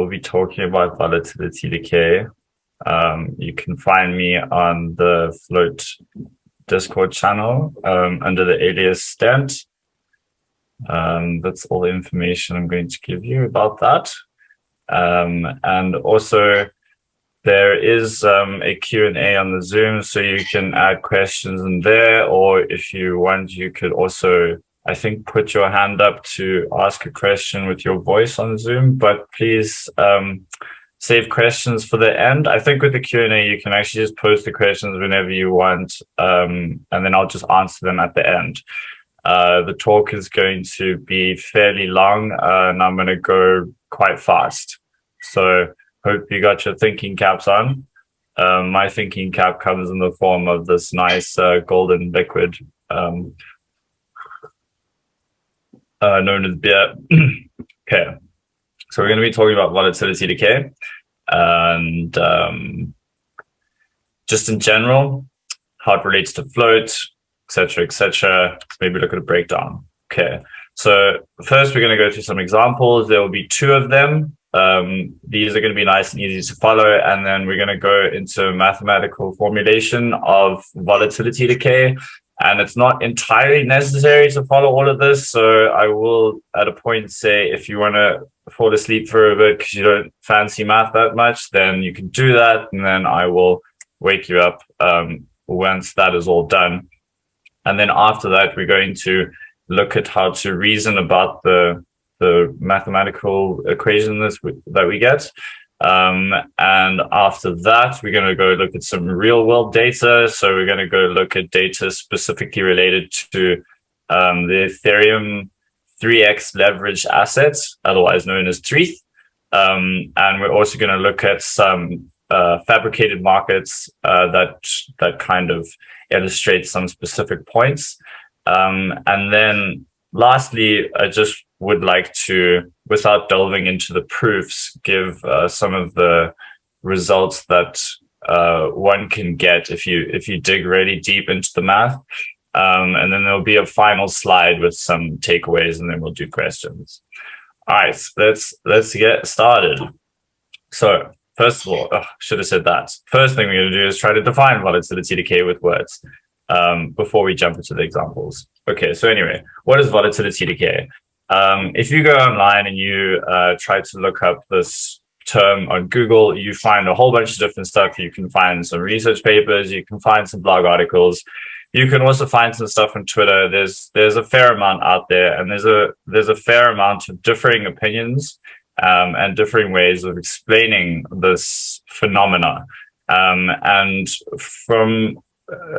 we'll be talking about volatility decay. You can find me on the Float Discord channel under the alias Stent. That's all the information I'm going to give you about that. And also, there is a Q&A on the Zoom, so you can add questions in there, or if you want, you could also, I think, put your hand up to ask a question with your voice on Zoom, but please save questions for the end. I think with the Q&A, you can actually just post the questions whenever you want, and then I'll just answer them at the end. The talk is going to be fairly long, and I'm going to go quite fast. So hope you got your thinking caps on. My thinking cap comes in the form of this nice golden liquid known as beer. Okay, so we're going to be talking about volatility decay and just in general, how it relates to float, etc., etc. Maybe look at a breakdown. Okay, so first we're going to go through some examples. There will be 2 of them. These are going to be nice and easy to follow, and then we're going to go into mathematical formulation of volatility decay. And it's not entirely necessary to follow all of this, so I will at a point say if you want to fall asleep for a bit because you don't fancy math that much, then you can do that, and then I will wake you up once that is all done. And then after that, we're going to look at how to reason about the mathematical equation that we get. And after that, we're going to go look at some real world data. So we're going to go look at data specifically related to the Ethereum 3x leverage assets, otherwise known as TREET. And we're also going to look at some fabricated markets that kind of illustrate some specific points. And then lastly, I just would like to, without delving into the proofs, give some of the results that one can get if you dig really deep into the math. And then there'll be a final slide with some takeaways, and then we'll do questions. All right, so let's get started. So first of all, should have said that. First thing we're going to do is try to define volatility decay with words before we jump into the examples. Okay, so anyway, what is volatility decay? If you go online and you try to look up this term on Google, you find a whole bunch of different stuff. You can find some research papers, you can find some blog articles, you can also find some stuff on Twitter. There's a fair amount out there, and there's a fair amount of differing opinions and differing ways of explaining this phenomena. And from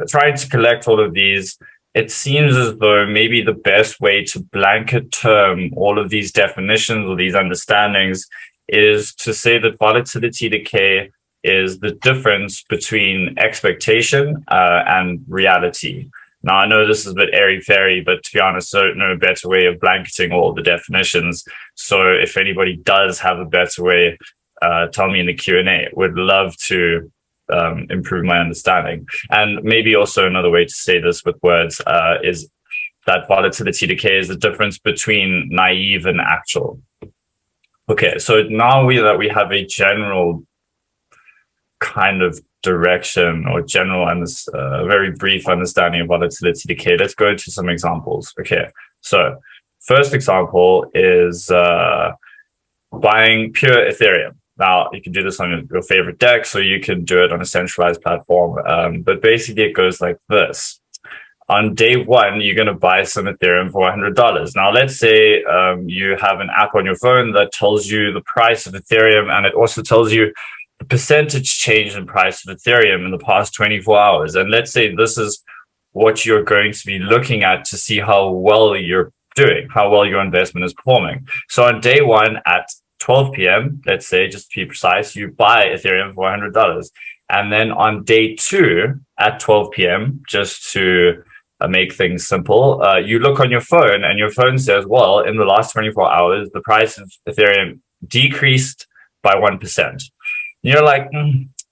trying to collect all of these, it seems as though maybe the best way to blanket term all of these definitions or these understandings is to say that volatility decay is the difference between expectation and reality. Now, I know this is a bit airy-fairy, but to be honest, I don't know a better way of blanketing all the definitions. So if anybody does have a better way, tell me in the Q&A. Would love to improve my understanding. And maybe also another way to say this with words is that volatility decay is the difference between naive and actual. Okay, so now that we have a general kind of direction or general and very brief understanding of volatility decay, let's go to some examples. Okay, so first example is buying pure Ethereum. Now, you can do this on your favorite DEX, or you can do it on a centralized platform. But basically, it goes like this. On day 1, you're going to buy some Ethereum for $100. Now, let's say you have an app on your phone that tells you the price of Ethereum, and it also tells you the percentage change in price of Ethereum in the past 24 hours. And let's say this is what you're going to be looking at to see how well you're doing, how well your investment is performing. So on day 1 at 12 p.m., let's say, just to be precise, you buy Ethereum for $100. And then on day 2 at 12 p.m., just to make things simple, you look on your phone and your phone says, well, in the last 24 hours, the price of Ethereum decreased by 1%. You're like,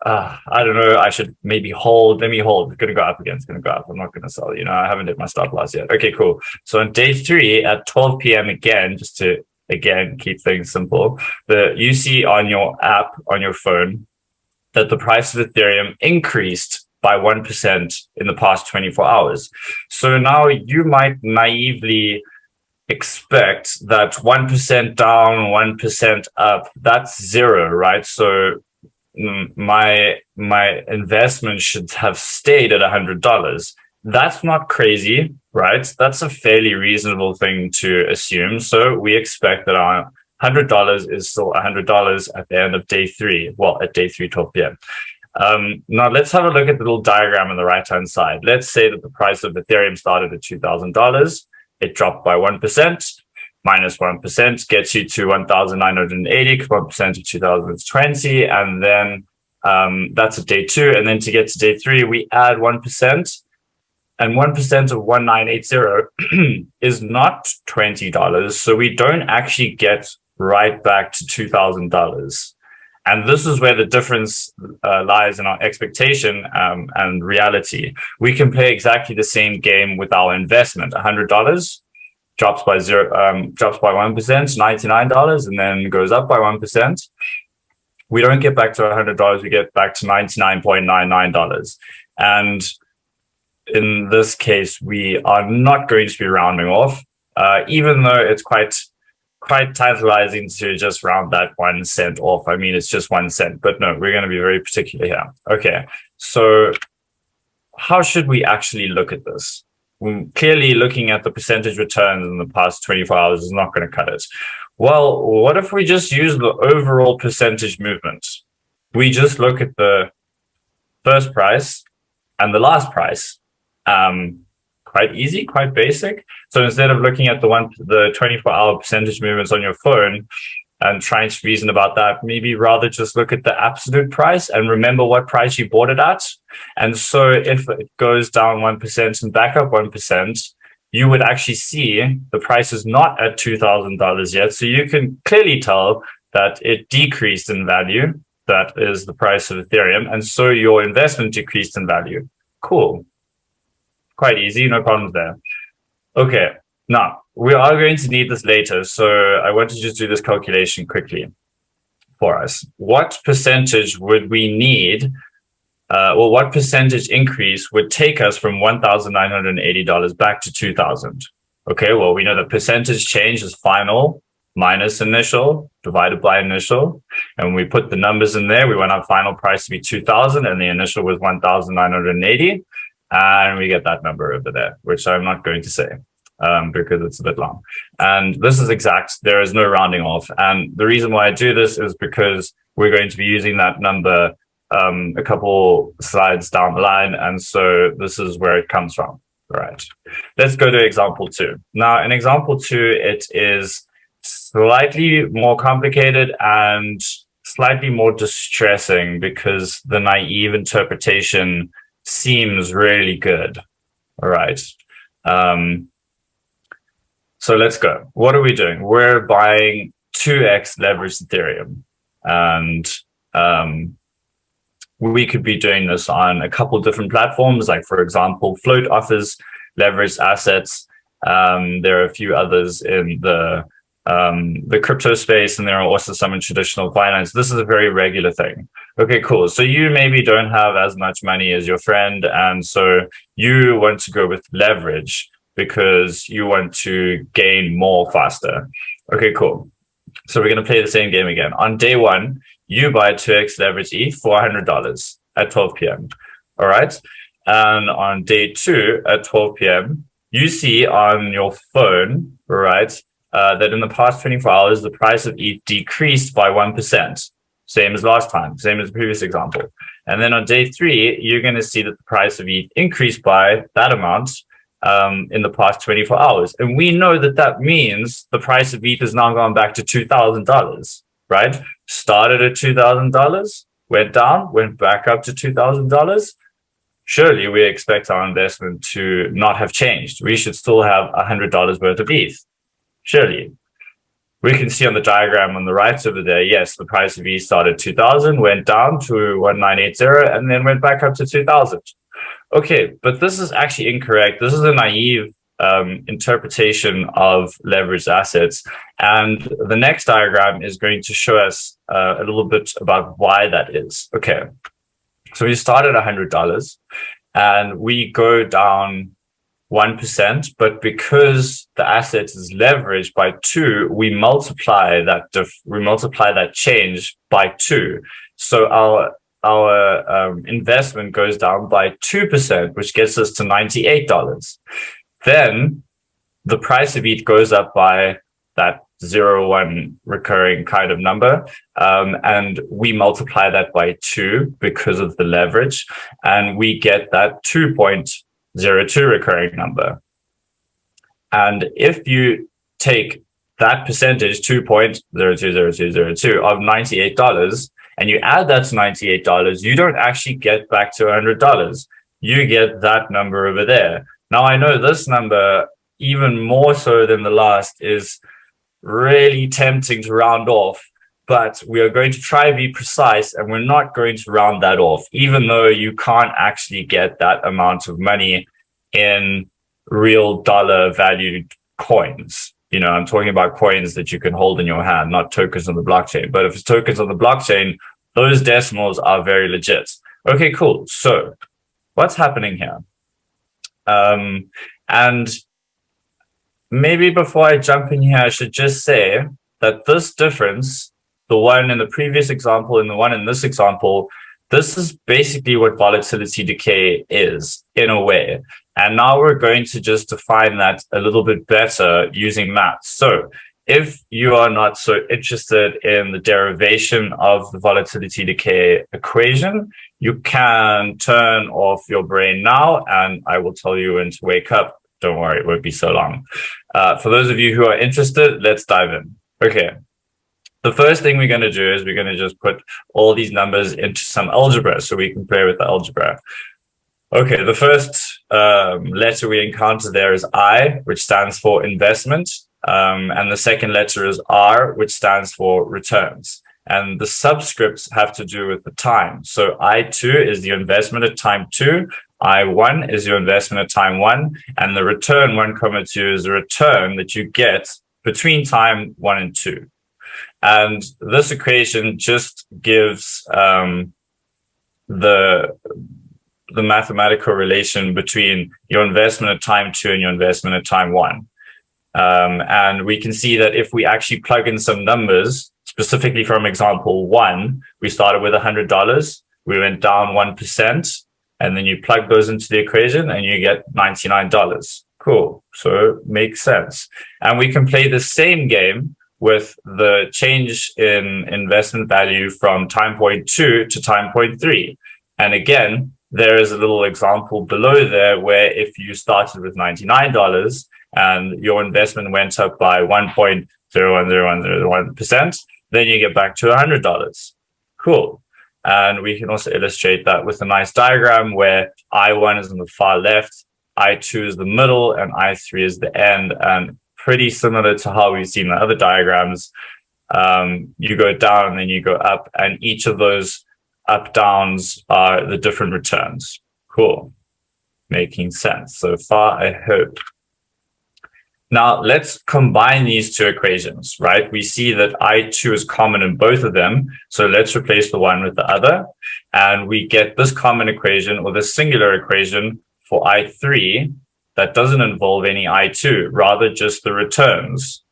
I don't know, I should maybe hold. Let me hold. It's going to go up again. It's going to go up. I'm not going to sell. I haven't hit my stop loss yet. Okay, cool. So on day 3 at 12 p.m. again, just to again, keep things simple. You see on your app, on your phone, that the price of Ethereum increased by 1% in the past 24 hours. So now you might naively expect that 1% down, 1% up, that's zero, right? So my investment should have stayed at $100. That's not crazy, right? That's a fairly reasonable thing to assume. So we expect that our $100 is still $100 at the end of day 3. Well, at day 3, 12 p.m. Now let's have a look at the little diagram on the right-hand side. Let's say that the price of Ethereum started at $2,000. It dropped by 1%. Minus 1% gets you to 1,980, 1% of 2020. And then that's at day 2. And then to get to day 3, we add 1%. And 1% of 1980 is not $20. So we don't actually get right back to $2,000. And this is where the difference lies in our expectation and reality. We can play exactly the same game with our investment. $100 drops by 1%, $99, and then goes up by 1%. We don't get back to $100. We get back to $99.99. And in this case, we are not going to be rounding off, even though it's quite tantalizing to just round that 1 cent off. I mean, it's just 1 cent, but no, we're going to be very particular here. Okay, so how should we actually look at this? Clearly, looking at the percentage returns in the past 24 hours is not going to cut it. Well, what if we just use the overall percentage movement? We just look at the first price and the last price. Quite easy, quite basic. So instead of looking at the 24-hour percentage movements on your phone and trying to reason about that, maybe rather just look at the absolute price and remember what price you bought it at. And so if it goes down 1% and back up 1%, you would actually see the price is not at $2,000 yet. So you can clearly tell that it decreased in value. That is the price of Ethereum. And so your investment decreased in value. Cool. Quite easy, no problems there. Okay, now we are going to need this later. So I want to just do this calculation quickly for us. What percentage would we need? What percentage increase would take us from $1,980 back to $2,000? Okay, well, we know the percentage change is final minus initial divided by initial. And when we put the numbers in there, we want our final price to be 2,000 and the initial was 1,980. And we get that number over there, which I'm not going to say because it's a bit long. And this is exact. There is no rounding off. And the reason why I do this is because we're going to be using that number a couple slides down the line. And so this is where it comes from. All right. Let's go to example 2. Now, in example 2, it is slightly more complicated and slightly more distressing because the naive interpretation seems really good. All right. So let's go. What are we doing? We're buying 2x leveraged Ethereum. And we could be doing this on a couple different platforms. Like, for example, Float offers leveraged assets. There are a few others in the crypto space, and there are also some in traditional finance. This is a very regular thing. Okay, cool. So you maybe don't have as much money as your friend, and so you want to go with leverage because you want to gain more faster. Okay, cool. So we're going to play the same game again. On day 1, you buy 2x leverage ETH for $100 at 12 p.m. All right. And on day 2 at 12 p.m., you see on your phone, right, that in the past 24 hours, the price of ETH decreased by 1%. Same as last time, same as the previous example. And then on day 3, you're going to see that the price of ETH increased by that amount in the past 24 hours. And we know that that means the price of ETH has now gone back to $2,000, right? Started at $2,000, went down, went back up to $2,000. Surely we expect our investment to not have changed. We should still have $100 worth of ETH. Surely. We can see on the diagram on the right over there, yes, the price of ETH started 2,000, went down to 1980, and then went back up to 2,000. Okay, but this is actually incorrect. This is a naive interpretation of leveraged assets. And the next diagram is going to show us a little bit about why that is. Okay, so we start at $100 and we go down 1%, but because the asset is leveraged by 2, we multiply that change by 2. So our investment goes down by 2%, which gets us to $98. Then the price of ETH goes up by that 0.1 recurring kind of number. And we multiply that by 2 because of the leverage. And we get that 2.02 recurring number. And if you take that percentage, 2.020202 of $98, and you add that to $98, you don't actually get back to $100. You get that number over there. Now, I know this number, even more so than the last, is really tempting to round off, but we are going to try to be precise, and we're not going to round that off, even though you can't actually get that amount of money in real dollar valued coins. You know, I'm talking about coins that you can hold in your hand, not tokens on the blockchain. But if it's tokens on the blockchain, those decimals are very legit. Okay, cool. So what's happening here? And maybe before I jump in here, I should just say that this difference, the one in the previous example and the one in this example, this is basically what volatility decay is in a way. And now we're going to just define that a little bit better using math. So if you are not so interested in the derivation of the volatility decay equation, you can turn off your brain now, and I will tell you when to wake up. Don't worry, it won't be so long. For those of you who are interested, let's dive in. Okay. The first thing we're going to do is we're going to just put all these numbers into some algebra so we can play with the algebra. Okay, the first letter we encounter there is I, which stands for investment. And the second letter is R, which stands for returns. And the subscripts have to do with the time. So I2 is the investment at time 2. I1 is your investment at time 1. And the return 1, 2 is the return that you get between time 1 and 2. And this equation just gives the mathematical relation between your investment at time 2 and your investment at time 1. And we can see that if we actually plug in some numbers, specifically from example 1, we started with $100, we went down 1%, and then you plug those into the equation and you get $99. Cool. So it makes sense. And we can play the same game with the change in investment value from time point 2 to time point 3. And again, there is a little example below there where if you started with $99 and your investment went up by 1.010101%, then you get back to $100. Cool. And we can also illustrate that with a nice diagram where I1 is on the far left, I2 is the middle, and I3 is the end. And pretty similar to how we've seen the other diagrams, you go down and then you go up, and each of those up downs are the different returns. Cool. Making sense so far, I hope. Now let's combine these two equations, right? We see that I2 is common in both of them. So let's replace the one with the other. And we get this common equation, or this singular equation, for I3 that doesn't involve any I2, rather just the returns.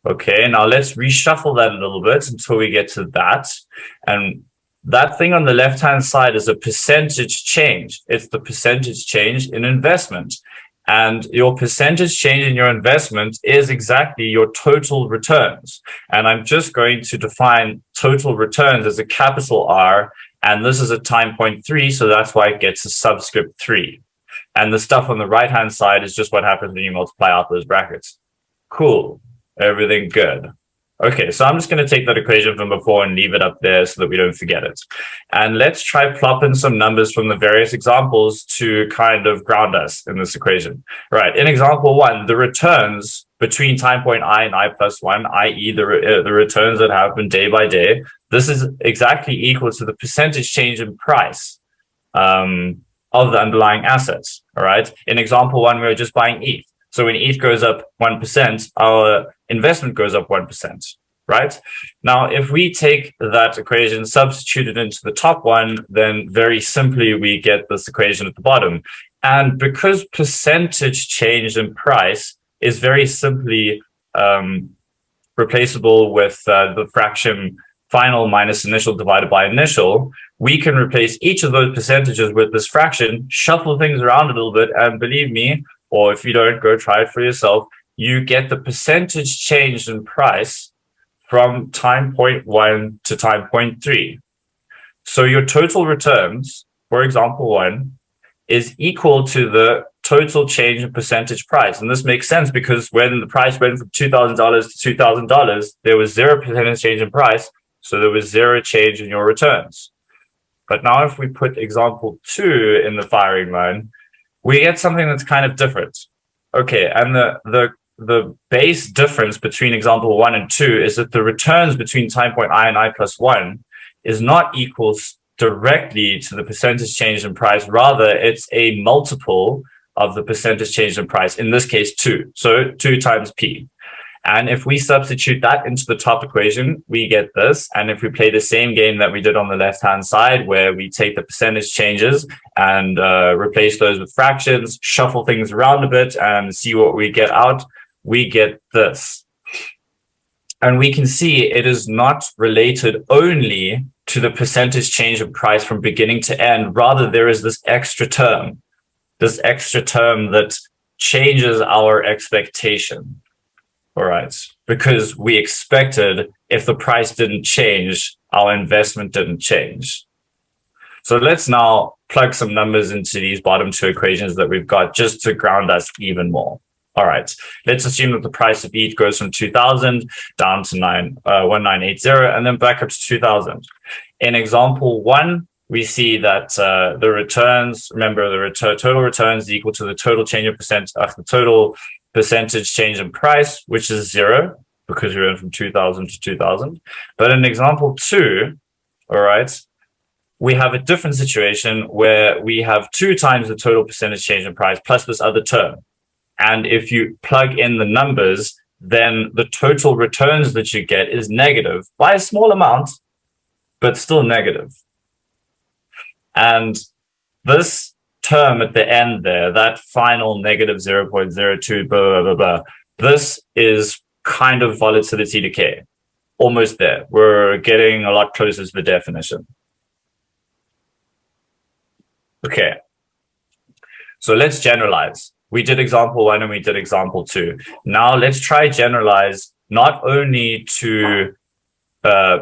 Okay, now let's reshuffle that a little bit until we get to that. And that thing on the left-hand side is a percentage change. It's the percentage change in investment. And your percentage change in your investment is exactly your total returns. And I'm just going to define total returns as a capital R. And this is at time point 3, so that's why it gets a subscript 3. And the stuff on the right-hand side is just what happens when you multiply out those brackets. Cool. Everything good. Okay, so I'm just going to take that equation from before and leave it up there so that we don't forget it. And let's try plop in some numbers from the various examples to kind of ground us in this equation. Right, in example 1, the returns between time point I and I plus 1, i.e. the returns that happen day by day, this is exactly equal to the percentage change in price of the underlying assets. All right, in example 1, we were just buying ETH. So when ETH goes up 1%, our investment goes up 1%, right? Now, if we take that equation, substitute it into the top one, then very simply we get this equation at the bottom. And because percentage change in price is very simply replaceable with the fraction final minus initial divided by initial, we can replace each of those percentages with this fraction, shuffle things around a little bit, and believe me, or if you don't, go try it for yourself, you get the percentage change in price from time point 1 to time point 3. So your total returns, for example 1, is equal to the total change in percentage price. And this makes sense because when the price went from $2,000 to $2,000, there was 0% change in price, so there was 0 change in your returns. But now if we put example 2 in the firing line, we get something that's kind of different. Okay, and the base difference between example 1 and 2 is that the returns between time point I and I plus 1 is not equal directly to the percentage change in price. Rather, it's a multiple of the percentage change in price, in this case 2. So 2 times P. And if we substitute that into the top equation, we get this. And if we play the same game that we did on the left-hand side, where we take the percentage changes and replace those with fractions, shuffle things around a bit and see what we get out, we get this. And we can see it is not related only to the percentage change of price from beginning to end. Rather, there is this extra term that changes our expectation. All right, because we expected if the price didn't change, our investment didn't change. So let's now plug some numbers into these bottom 2 equations that we've got just to ground us even more. All right, let's assume that the price of ETH goes from 2,000 down to 1980 and then back up to 2,000. In example 1, we see that the returns, remember the total returns is equal to the total change of the total percentage change in price, which is 0 because we went from 2,000 to 2,000. But in example 2, all right, we have a different situation where we have 2 times the total percentage change in price plus this other term. And if you plug in the numbers, then the total returns that you get is negative by a small amount, but still negative. And this term at the end there, that final negative 0.02, blah, blah, blah, this is kind of volatility decay. Almost there. We're getting a lot closer to the definition. Okay. So let's generalize. We did example 1 and we did example 2. Now let's try generalize not only to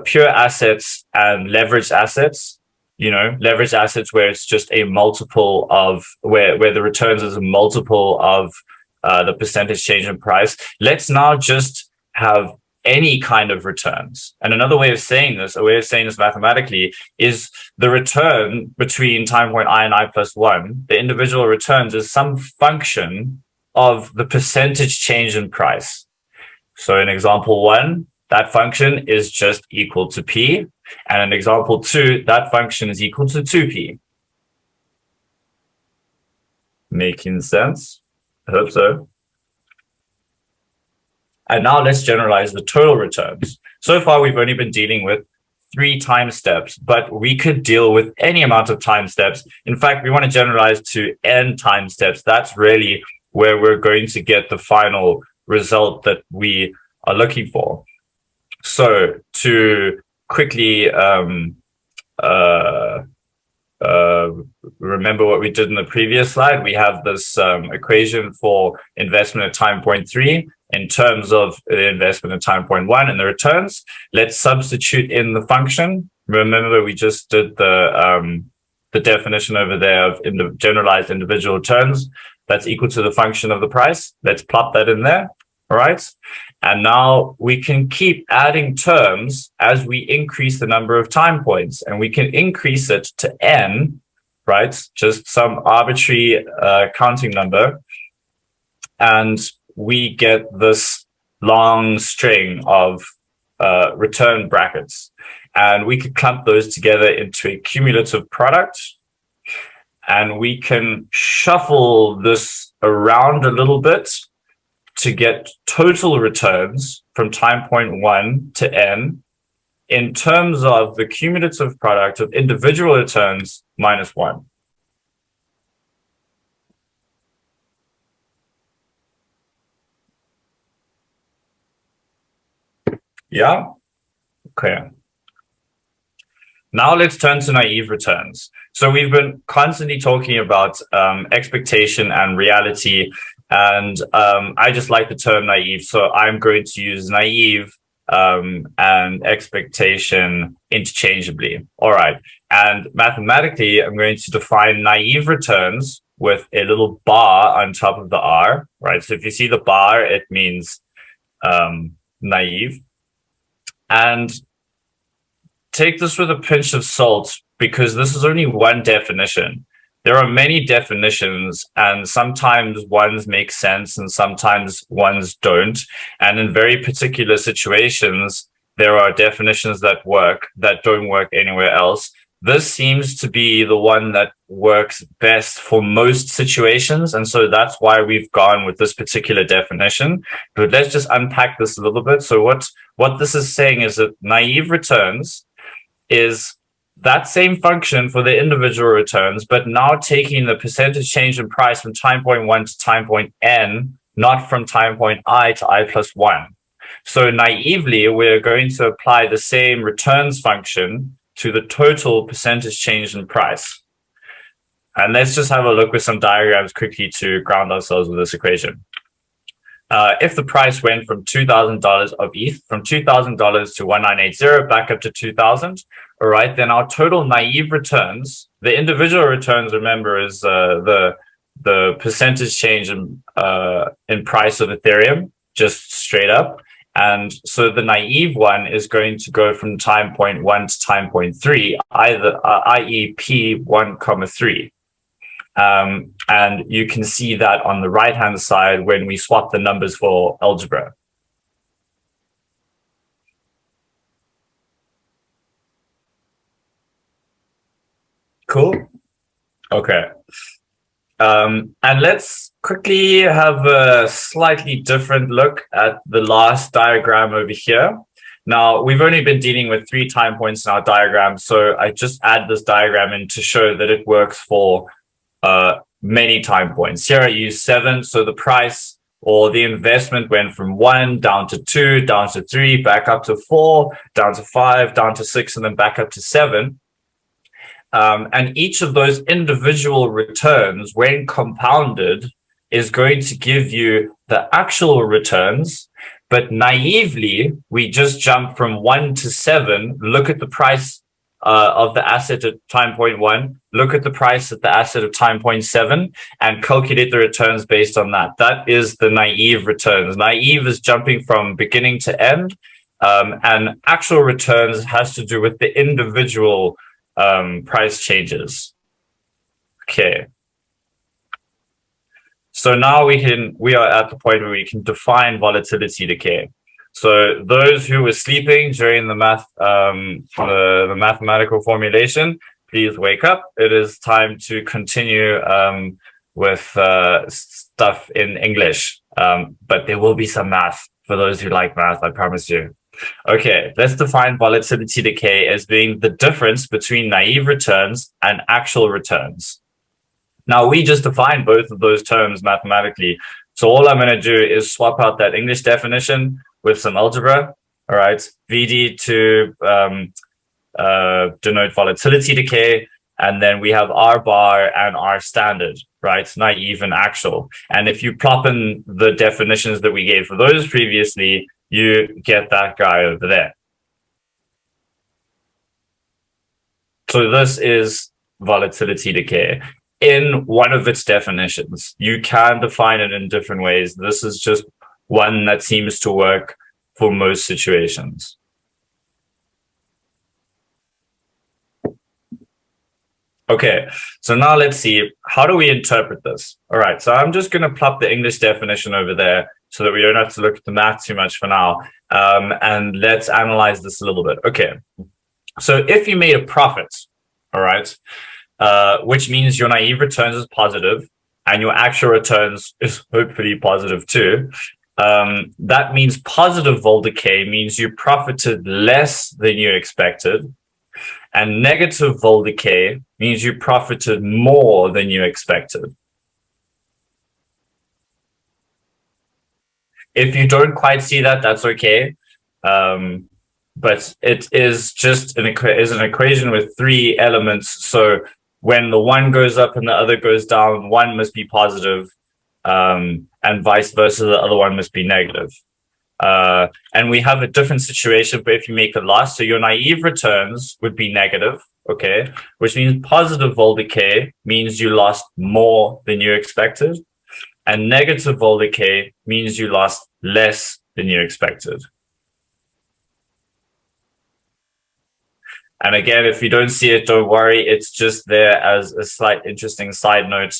pure assets and leveraged assets, leveraged assets where it's just a multiple of where the returns is a multiple of the percentage change in price. Let's now just have any kind of returns. And another way of saying this, a way of saying this mathematically, is the return between time point I and I plus 1, the individual returns is some function of the percentage change in price. So in example 1, that function is just equal to P. And in example 2, that function is equal to 2P. Making sense? I hope so. And now let's generalize the total returns. So far, we've only been dealing with 3 time steps, but we could deal with any amount of time steps. In fact, we want to generalize to n time steps. That's really where we're going to get the final result that we are looking for. So to quickly remember what we did in the previous slide, we have this equation for investment at time point 3 in terms of the investment at time point 1 and the returns. Let's substitute in the function. Remember, we just did the definition over there of generalized individual returns. That's equal to the function of the price. Let's plot that in there. All right. And now we can keep adding terms as we increase the number of time points, and we can increase it to n, right? Just some arbitrary counting number. And we get this long string of return brackets. And we could clump those together into a cumulative product. And we can shuffle this around a little bit to get total returns from time point 1 to n in terms of the cumulative product of individual returns minus 1. Yeah? Okay. Now let's turn to naive returns. So we've been constantly talking about expectation and reality, and I just like the term naive. So I'm going to use naive and expectation interchangeably. All right. And mathematically, I'm going to define naive returns with a little bar on top of the R, right? So if you see the bar, it means naive. And take this with a pinch of salt, because this is only one definition. There are many definitions, and sometimes ones make sense and sometimes ones don't. And in very particular situations, there are definitions that work that don't work anywhere else. This seems to be the one that works best for most situations. And so that's why we've gone with this particular definition. But let's just unpack this a little bit. So what this is saying is that naive returns is that same function for the individual returns, but now taking the percentage change in price from time point 1 to time point n, not from time point I to I plus 1. So naively, we're going to apply the same returns function to the total percentage change in price. And let's just have a look with some diagrams quickly to ground ourselves with this equation. If the price went from $2,000 of ETH, from $2,000 to 1980 back up to 2,000, all right, then our total naive returns, the individual returns, remember, is the percentage change in price of Ethereum, just straight up. And so the naive one is going to go from time point 1 to time point 3, i.e. P1, 3. And you can see that on the right-hand side when we swap the numbers for algebra. Cool. Okay. And let's quickly have a slightly different look at the last diagram over here. Now, we've only been dealing with 3 time points in our diagram, so I just add this diagram in to show that it works for many time points. Here I use 7, so the price or the investment went from 1 down to 2, down to 3, back up to 4, down to 5, down to 6, and then back up to 7. And each of those individual returns, when compounded, is going to give you the actual returns. But naively, we just jump from 1 to 7, look at the price of the asset at time point 1, look at the price at the asset of time point 7, and calculate the returns based on that. That is the naive returns. Naive is jumping from beginning to end, and actual returns has to do with the individual price changes. Okay. So now we are at the point where we can define volatility decay. So those who were sleeping during the mathematical formulation, please wake up. It is time to continue with stuff in English, but there will be some math for those who like math, I promise you. Okay, let's define volatility decay as being the difference between naive returns and actual returns. Now, we just defined both of those terms mathematically. So all I'm going to do is swap out that English definition with some algebra. All right, VD to denote volatility decay. And then we have R bar and R standard, right? Naive and actual. And if you plop in the definitions that we gave for those previously, you get that guy over there. So this is volatility decay in one of its definitions. You can define it in different ways. This is just one that seems to work for most situations. Okay, so now let's see, how do we interpret this? All right, so I'm just going to plop the English definition over there so that we don't have to look at the math too much for now. And let's analyze this a little bit. Okay, so if you made a profit, all right, which means your naive returns is positive and your actual returns is hopefully positive too. That means positive vol decay means you profited less than you expected. And negative vol decay means you profited more than you expected. If you don't quite see that, that's okay. But it is just an equation with three elements. So when the one goes up and the other goes down, one must be positive, and vice versa, the other one must be negative. And we have a different situation but if you make a loss. So your naive returns would be negative, okay, which means positive vol decay means you lost more than you expected. And negative vol decay means you lost less than you expected. And again, if you don't see it, don't worry. It's just there as a slight interesting side note.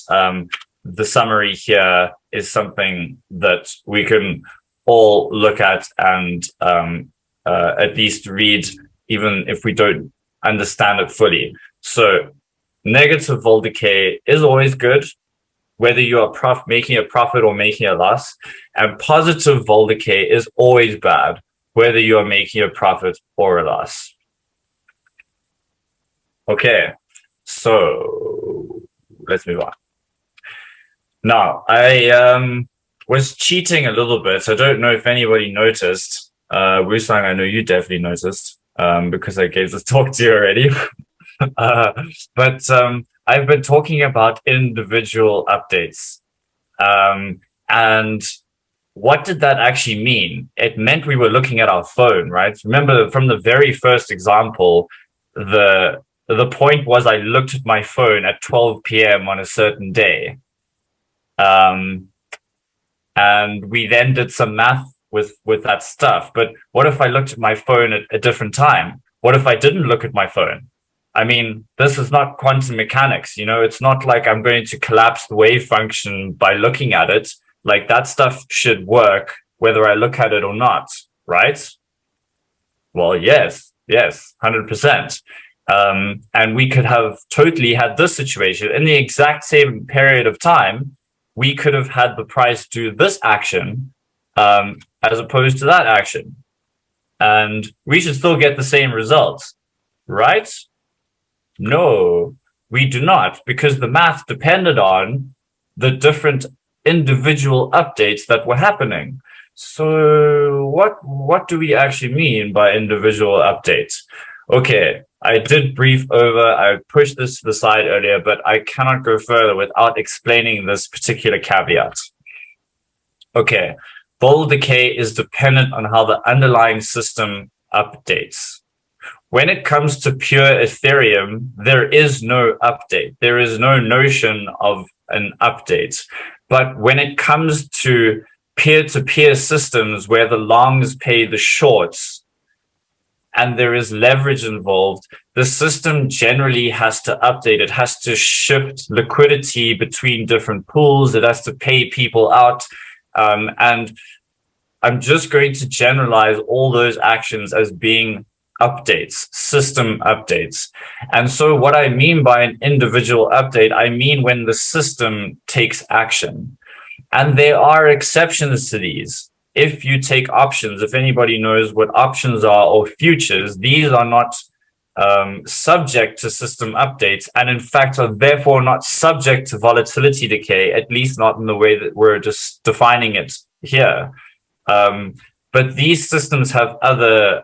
The summary here is something that we can all look at and at least read, even if we don't understand it fully. So negative vol decay is always good, whether you are making a profit or making a loss. And positive vol decay is always bad, whether you are making a profit or a loss. Okay, so let's move on. Now, I was cheating a little bit. I don't know if anybody noticed. Wusang, I know you definitely noticed because I gave this talk to you already. But I've been talking about individual updates. And what did that actually mean? It meant we were looking at our phone, right? Remember from the very first example, the point was I looked at my phone at 12 p.m. on a certain day. And we then did some math with that stuff. But what if I looked at my phone at a different time? What if I didn't look at my phone? I mean, this is not quantum mechanics, you know, it's not like I'm going to collapse the wave function by looking at it. Like that stuff should work whether I look at it or not, right? Well, yes, 100%. And we could have totally had this situation in the exact same period of time. We could have had the price do this action as opposed to that action. And we should still get the same results, right? No, we do not, because the math depended on the different individual updates that were happening. So what do we actually mean by individual updates? Okay, I did brief over, I pushed this to the side earlier, but I cannot go further without explaining this particular caveat. Okay, vol decay is dependent on how the underlying system updates. When it comes to pure Ethereum, there is no update. There is no notion of an update. But when it comes to peer-to-peer systems where the longs pay the shorts and there is leverage involved, the system generally has to update. It has to shift liquidity between different pools. It has to pay people out. And I'm just going to generalize all those actions as being updates, system updates. And so what I mean by an individual update, I mean when the system takes action. And there are exceptions to these. If you take options, if anybody knows what options are or futures, these are not subject to system updates, and in fact are therefore not subject to volatility decay, at least not in the way that we're just defining it here. But these systems have other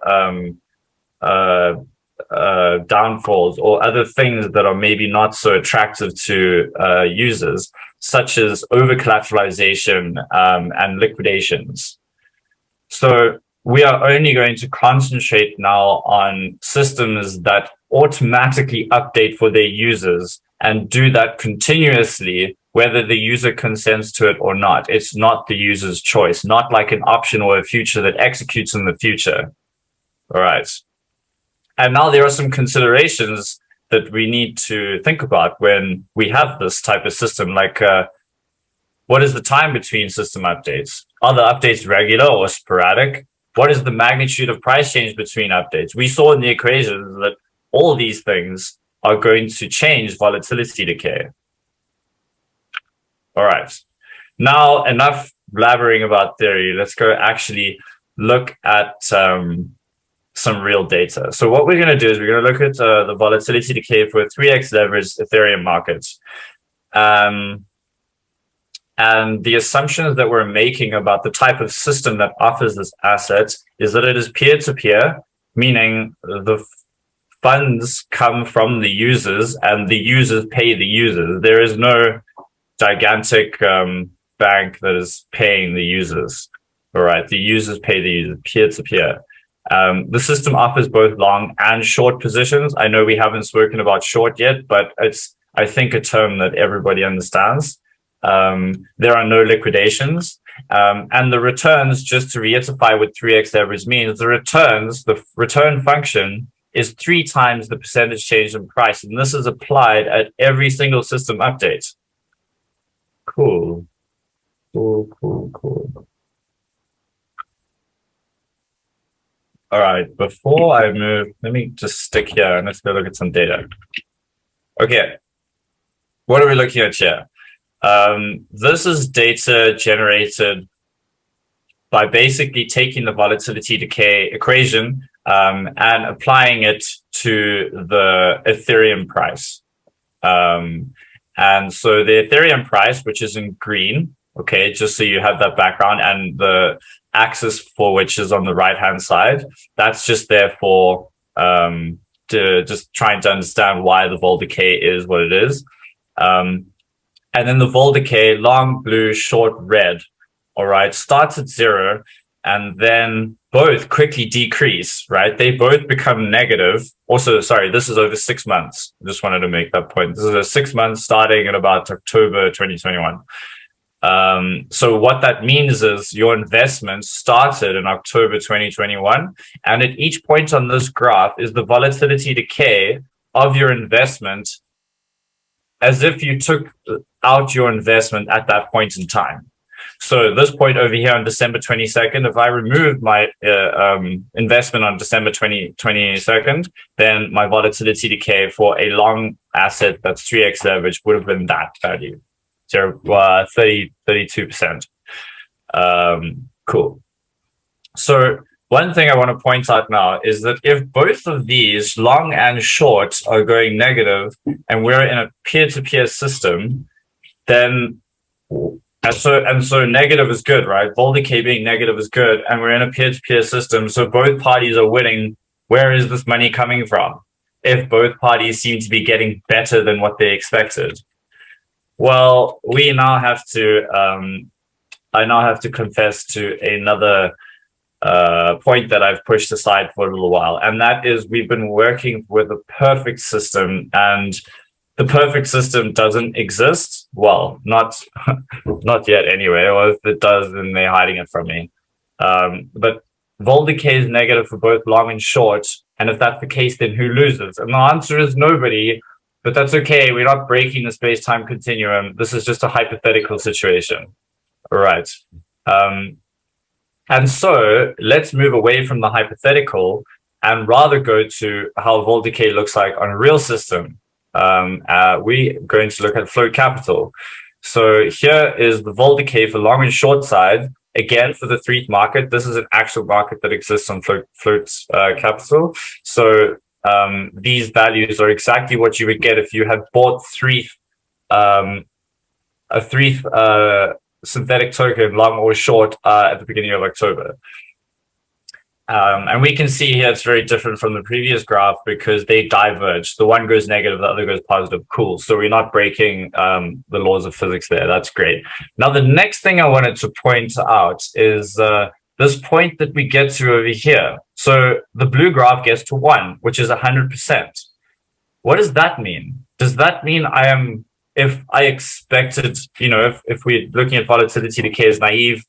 downfalls or other things that are maybe not so attractive to users, such as over collateralization and liquidations. So we are only going to concentrate now on systems that automatically update for their users and do that continuously, whether the user consents to it or not. It's not the user's choice, not like an option or a future that executes in the future. All right. And now there are some considerations that we need to think about when we have this type of system, like what is the time between system updates? Are the updates regular or sporadic? What is the magnitude of price change between updates? We saw in the equations that all of these things are going to change volatility decay. All right. Now, enough blabbering about theory. Let's go actually look at some real data. So what we're going to do is we're going to look at the volatility decay for a 3x leveraged Ethereum market. And the assumptions that we're making about the type of system that offers this asset is that it is peer-to-peer, meaning the funds come from the users and the users pay the users. There is no gigantic bank that is paying the users. All right, the users pay the users, peer-to-peer. The system offers both long and short positions. I know we haven't spoken about short yet, but it's, I think, a term that everybody understands. There are no liquidations. And the returns, just to reiterate what 3x leverage means, the return function is 3 times the percentage change in price. And this is applied at every single system update. Cool. All right, before I move, let me just stick here and let's go look at some data. Okay, what are we looking at here? This is data generated by basically taking the volatility decay equation and applying it to the Ethereum price. And so the Ethereum price, which is in green, okay, just so you have that background, and the axis for which is on the right-hand side, that's just there for just trying to understand why the vol decay is what it is. And then the vol decay, long blue, short red, all right, starts at 0, and then both quickly decrease, right? They both become negative. Also, sorry, this is over 6 months. I just wanted to make that point. This is a 6 months starting in about October 2021. So what that means is your investment started in October 2021, and at each point on this graph is the volatility decay of your investment, as if you took out your investment at that point in time. So this point over here on December 22nd, if I removed my investment on December 22nd, then my volatility decay for a long asset that's 3x leverage would have been that value. 32%. Cool. So one thing I want to point out now is that if both of these, long and short, are going negative, and we're in a peer-to-peer system, then and so negative is good, right? Vol decay being negative is good, and we're in a peer-to-peer system, so both parties are winning. Where is this money coming from? If both parties seem to be getting better than what they expected. Well, we now have to, I now have to confess to another point that I've pushed aside for a little while, and that is we've been working with a perfect system, and the perfect system doesn't exist. Well, not yet anyway, or if it does, then they're hiding it from me. But vol decay is negative for both long and short, and if that's the case, then who loses? And the answer is nobody. But that's okay. We're not breaking the space-time continuum. This is just a hypothetical situation. All right. And so let's move away from the hypothetical and rather go to how vol decay looks like on a real system. We're going to look at float capital. So here is the vol decay for long and short side. Again, for the THREEF market, this is an actual market that exists on float capital. So these values are exactly what you would get if you had bought a THREEF synthetic token, long or short, at the beginning of October. And we can see here it's very different from the previous graph because they diverge. The one goes negative, the other goes positive. Cool. So we're not breaking the laws of physics there. That's great. Now, the next thing I wanted to point out is this point that we get to over here. So the blue graph gets to 1, which is 100%. What does that mean? Does that mean if I expected, if we're looking at volatility decay as naive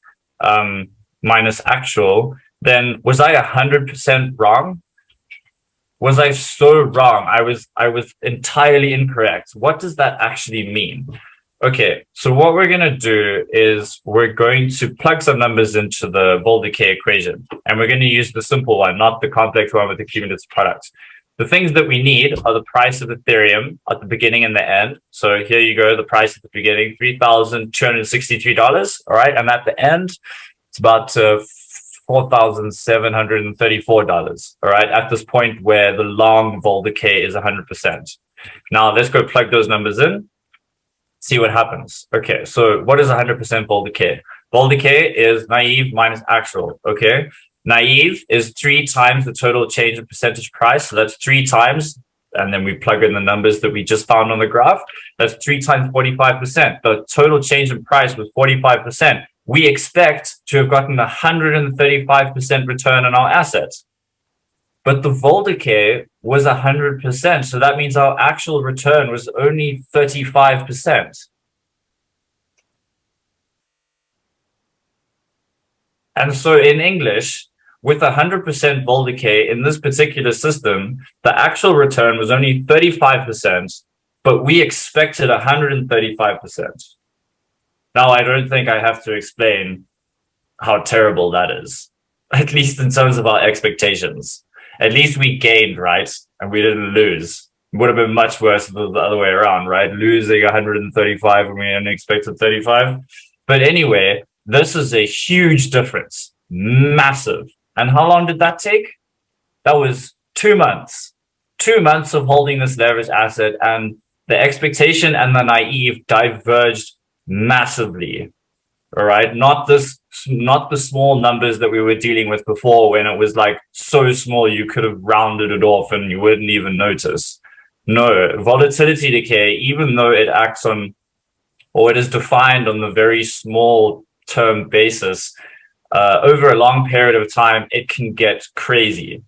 minus actual, then was I 100% wrong? Was I so wrong? I was entirely incorrect. What does that actually mean? Okay, so what we're going to do is we're going to plug some numbers into the vol decay equation, and we're going to use the simple one, not the complex one with the cumulative product. The things that we need are the price of Ethereum at the beginning and the end. So here you go, the price at the beginning, $3,263. All right. And at the end, it's about $4,734. All right. At this point where the long vol decay is 100%. Now let's go plug those numbers in, see what happens. Okay. So what is 100% vol decay? Vol decay is naive minus actual. Okay. Naive is 3 times the total change in percentage price. So that's 3 times. And then we plug in the numbers that we just found on the graph. That's 3 times 45%. The total change in price was 45%. We expect to have gotten 135% return on our assets. But the vol decay was 100%. So that means our actual return was only 35%. And so in English, with 100% vol decay in this particular system, the actual return was only 35%, but we expected 135%. Now, I don't think I have to explain how terrible that is, at least in terms of our expectations. At least we gained, right? And we didn't lose. It would have been much worse the other way around, right? Losing 135 when we only expected 35. But anyway, this is a huge difference, massive. And how long did that take? That was 2 months. 2 months of holding this leveraged asset, and the expectation and the naive diverged massively. All right. Not the small numbers that we were dealing with before, when it was like so small you could have rounded it off and you wouldn't even notice. No, volatility decay, even though it acts on, or it is defined on the very small term basis, over a long period of time, it can get crazy.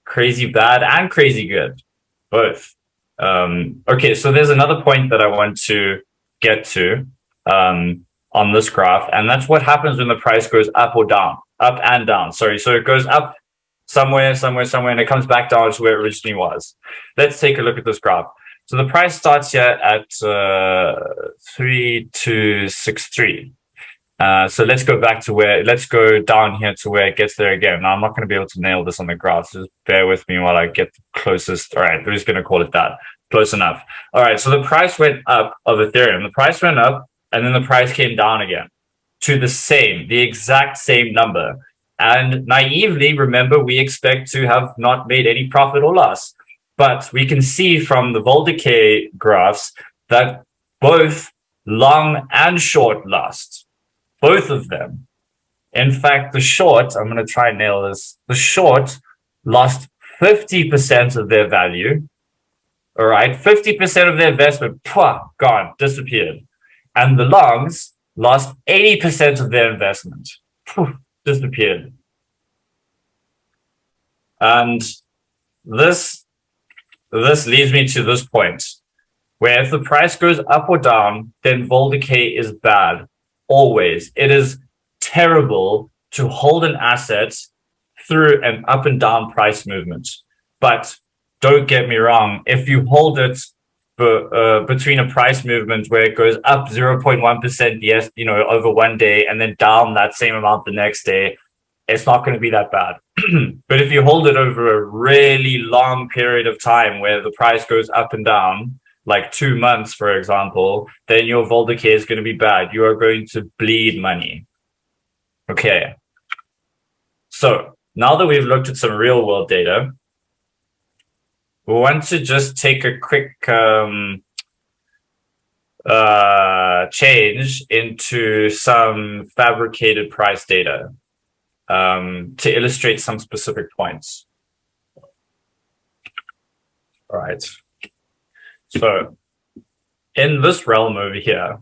Crazy bad and crazy good, both. Okay, so there's another point that I want to get to on this graph, and that's what happens when the price goes up or down, up and down. Sorry, so it goes up somewhere, and it comes back down to where it originally was. Let's take a look at this graph. So the price starts here at 3263. So let's go back to let's go down here to where it gets there again. Now, I'm not going to be able to nail this on the graph, so just bear with me while I get the closest. All right, we're just going to call it that. Close enough. All right, so the price went up of Ethereum. The price went up, and then the price came down again to the exact same number. And naively, remember, we expect to have not made any profit or loss. But we can see from the vol decay graphs that both long and short lost. Both of them. In fact, the short, I'm going to try and nail this. The short lost 50% of their value. All right, 50% of their investment, gone, disappeared. And the longs lost 80% of their investment, disappeared. And this leads me to this point, where if the price goes up or down, then vol decay is bad. Always. It is terrible to hold an asset through an up and down price movement. But don't get me wrong, if you hold it between a price movement where it goes up 0.1%, yes, over one day, and then down that same amount the next day, it's not going to be that bad. But if you hold it over a really long period of time where the price goes up and down, like 2 months, for example, then your vol decay is going to be bad. You are going to bleed money. Okay. So now that we've looked at some real world data, we want to just take a quick change into some fabricated price data to illustrate some specific points. All right. So in this realm over here,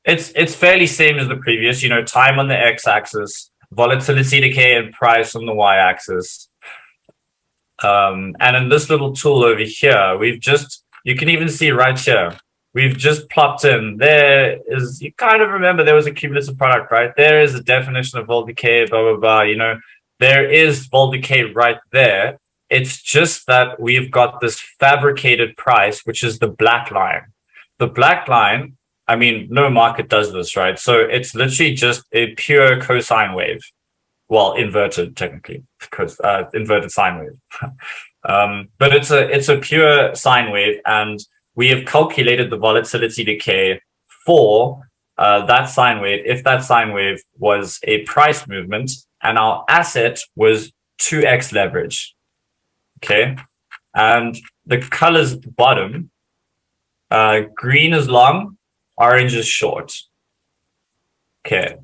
it's fairly same as the previous, time on the x-axis, volatility decay and price on the y-axis. And in this little tool over here, you can even see right here, we've just plopped in, you kind of remember there was a cumulative product, right? There is a definition of vol decay, blah, blah, blah, there is vol decay right there. It's just that we've got this fabricated price, which is the black line. The black line, no market does this, right? So it's literally just a pure cosine wave. well, inverted technically, because inverted sine wave. But it's a pure sine wave, and we have calculated the volatility decay for that sine wave if that sine wave was a price movement and our asset was 2x leverage. Okay, and the colors bottom, green is long, orange is short. Okay,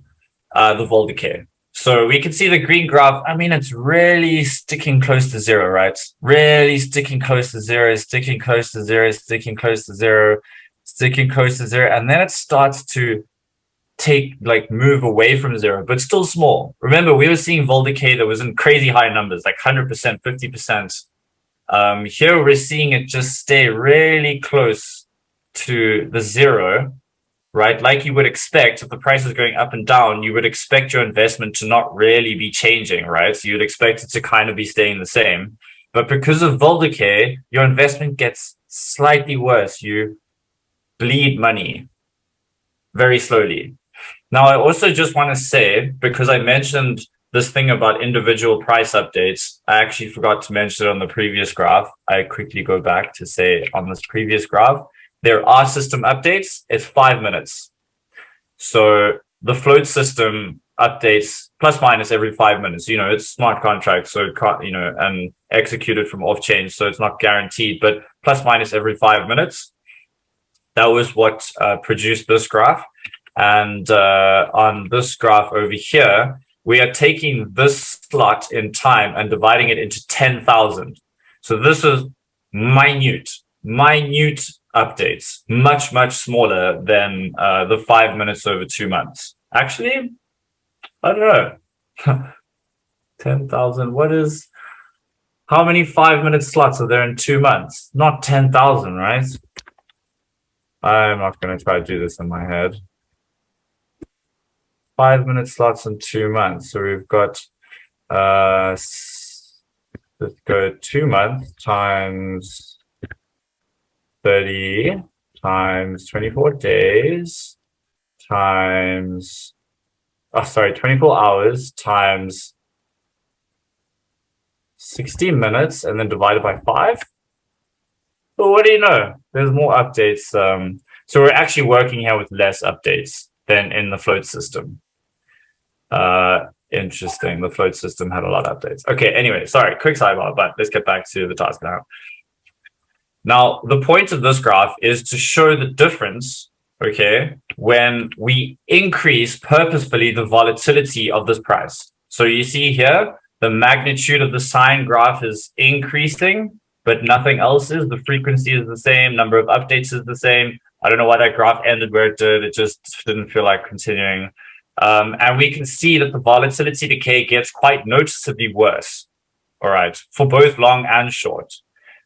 the vol decay. So we can see the green graph. I mean, it's really sticking close to zero, right? Really sticking close to zero, sticking close to zero, sticking close to zero, sticking close to zero. And then it starts to move away from zero, but still small. Remember, we were seeing vol decay that was in crazy high numbers, like 100%, 50%. Here we're seeing it just stay really close to the zero, right? Like you would expect, if the price is going up and down, you would expect your investment to not really be changing, right? So you'd expect it to kind of be staying the same. But because of vol decay, your investment gets slightly worse. You bleed money very slowly. Now, I also just want to say, because I mentioned this thing about individual price updates, I actually forgot to mention it on the previous graph. I quickly go back to say on this previous graph, there are system updates. It's 5 minutes. So the float system updates plus minus every 5 minutes. You know, it's smart contract, so it can't, you know, and executed from off chain, so it's not guaranteed, but plus minus every 5 minutes. That was what produced this graph. And on this graph over here, we are taking this slot in time and dividing it into 10,000. So this is minute updates, much smaller than the 5 minutes over 2 months. Actually, I don't know. 10,000. How many 5 minute slots are there in 2 months? Not 10,000, right? I'm not going to try to do this in my head. 5 minute slots in 2 months. So we've got, let's go 2 months times 30 times 24 days times, 24 hours times 60 minutes and then divided by 5. But what do you know? There's more updates. So we're actually working here with less updates than in the float system. Interesting. The float system had a lot of updates. Okay, anyway, sorry, quick sidebar, but let's get back to the task now. Now, the point of this graph is to show the difference, okay, when we increase purposefully the volatility of this price. So you see here, the magnitude of the sine graph is increasing, but nothing else is. The frequency is the same, number of updates is the same. I don't know why that graph ended where it did. It just didn't feel like continuing. And we can see that the volatility decay gets quite noticeably worse, all right, for both long and short.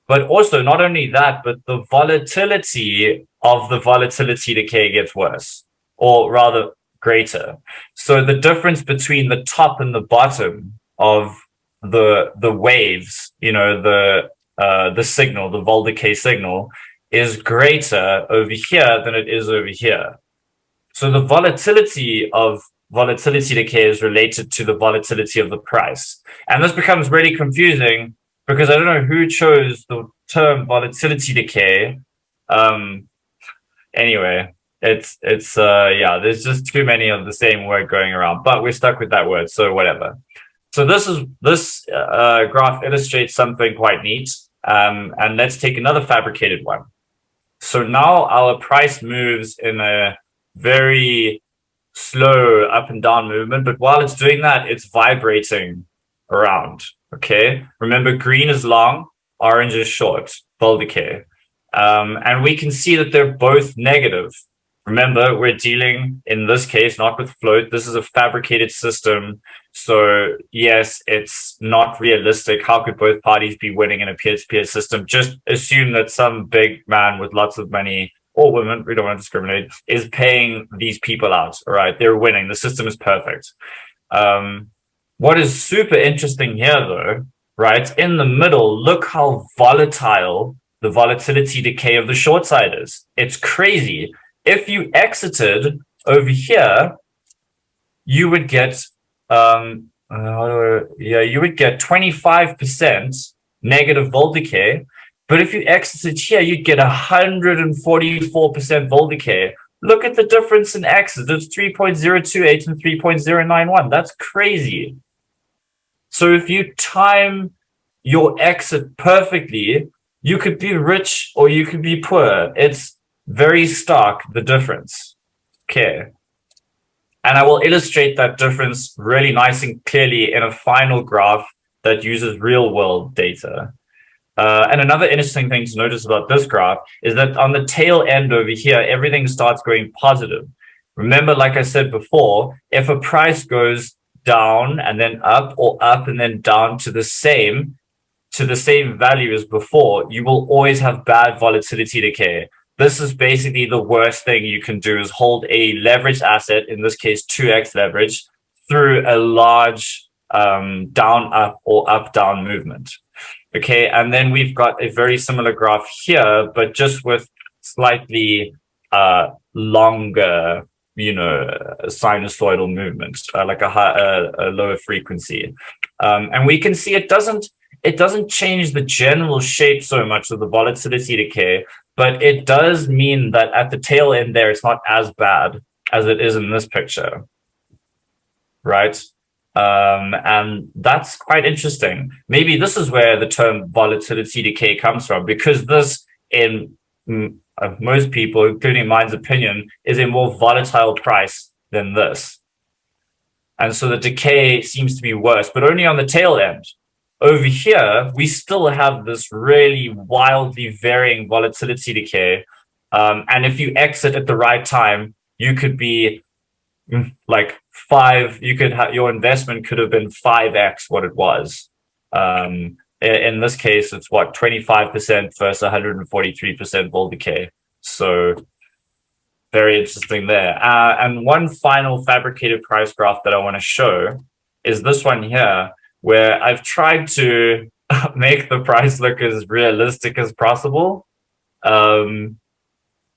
But also, not only that, but the volatility of the volatility decay gets worse, or rather greater. So the difference between the top and the bottom of the waves, you know, the signal, the vol decay signal, is greater over here than it is over here. So the volatility of volatility decay is related to the volatility of the price. And this becomes really confusing because I don't know who chose the term volatility decay. Anyway, it's yeah, there's just too many of the same word going around, but we're stuck with that word, so whatever. So this graph illustrates something quite neat. And let's take another fabricated one. So now our price moves in a very slow up and down movement, but while it's doing that, it's vibrating around. Okay, remember, green is long, orange is short, vol decay. And we can see that they're both negative. Remember, we're dealing in this case not with float. This is a fabricated system. So yes, it's not realistic. How could both parties be winning in a peer-to-peer system? Just assume that some big man with lots of money, or women, we don't want to discriminate, is paying these people out. All right, they're winning. The system is perfect. What is super interesting here, though, right, in the middle, look how volatile the volatility decay of the short side is. It's crazy. If you exited over here, you would get Yeah, you would get 25% negative vol decay. But if you exited here, you'd get 144% vol decay. Look at the difference in exit. It's 3.028 and 3.091. That's crazy. So if you time your exit perfectly, you could be rich or you could be poor. It's very stark, the difference. Okay. And I will illustrate that difference really nice and clearly in a final graph that uses real world data. And another interesting thing to notice about this graph is that on the tail end over here, everything starts going positive. Remember, like I said before, if a price goes down and then up, or up and then down to the same value as before, you will always have bad volatility decay. This is basically the worst thing you can do, is hold a leveraged asset, in this case 2x leverage, through a large down up or up down movement. Okay, and then we've got a very similar graph here, but just with slightly longer, sinusoidal movements, like a lower frequency. And we can see it doesn't change the general shape so much of the volatility decay, but it does mean that at the tail end there, it's not as bad as it is in this picture, right? And that's quite interesting. Maybe this is where the term volatility decay comes from, because this, in most people, including mine's opinion, is a more volatile price than this. And so the decay seems to be worse, but only on the tail end. Over here, we still have this really wildly varying volatility decay. And if you exit at the right time, you could be like your investment could have been 5x what it was. In this case, it's what, 25% versus 143% vol decay. So very interesting there. And one final fabricated price graph that I want to show is this one here, where I've tried to make the price look as realistic as possible. And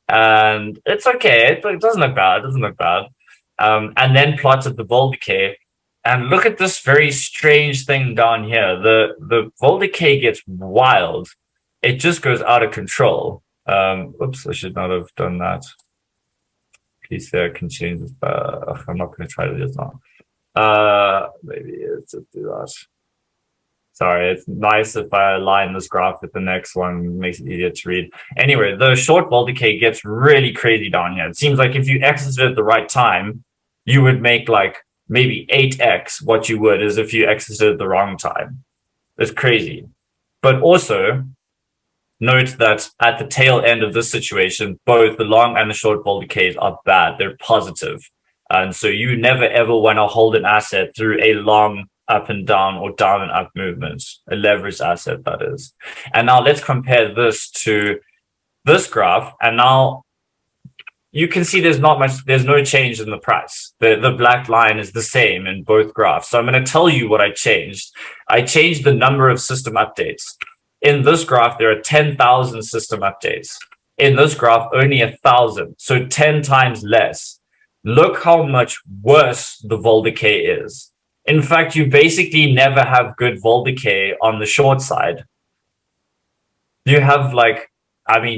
it's okay. It doesn't look bad. It doesn't look bad. And then plotted the vol decay. And look at this very strange thing down here. The vol decay gets wild. It just goes out of control. Oops, I should not have done that. Please say I can change this. I'm not going to try to do this now. Maybe let's just do that. Sorry, it's nice if I align this graph with the next one, it makes it easier to read. Anyway, the short vol decay gets really crazy down here. It seems like if you exited at the right time, you would make like maybe 8x what you would as if you exited at the wrong time. It's crazy. But also note that at the tail end of this situation, both the long and the short vol decays are bad. They're positive. And so you never ever want to hold an asset through a long up and down or down and up movements, a leveraged asset, that is. And now let's compare this to this graph. And now you can see there's no change in the price. The black line is the same in both graphs. So I'm going to tell you what I changed. I changed the number of system updates. In this graph, there are 10,000 system updates. In this graph, only 1,000. So 10 times less. Look how much worse the vol decay is. In fact, you basically never have good vol decay on the short side. You have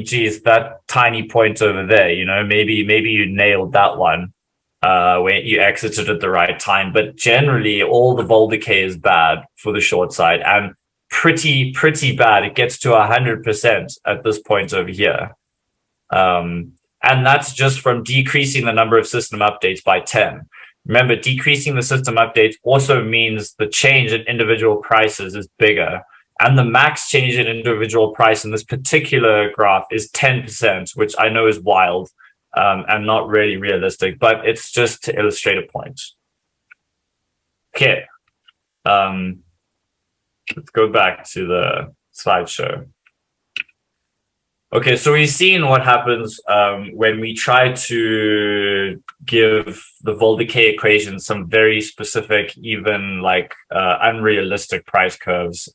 geez, that tiny point over there, maybe you nailed that one when you exited at the right time. But generally, all the vol decay is bad for the short side, and pretty bad. It gets to 100% at this point over here. And that's just from decreasing the number of system updates by 10. Remember, decreasing the system updates also means the change in individual prices is bigger. And the max change in individual price in this particular graph is 10%, which I know is wild and not really realistic, but it's just to illustrate a point. Okay. Let's go back to the slideshow. Okay, so we've seen what happens when we try to give the vol decay equation some very specific, even unrealistic price curves.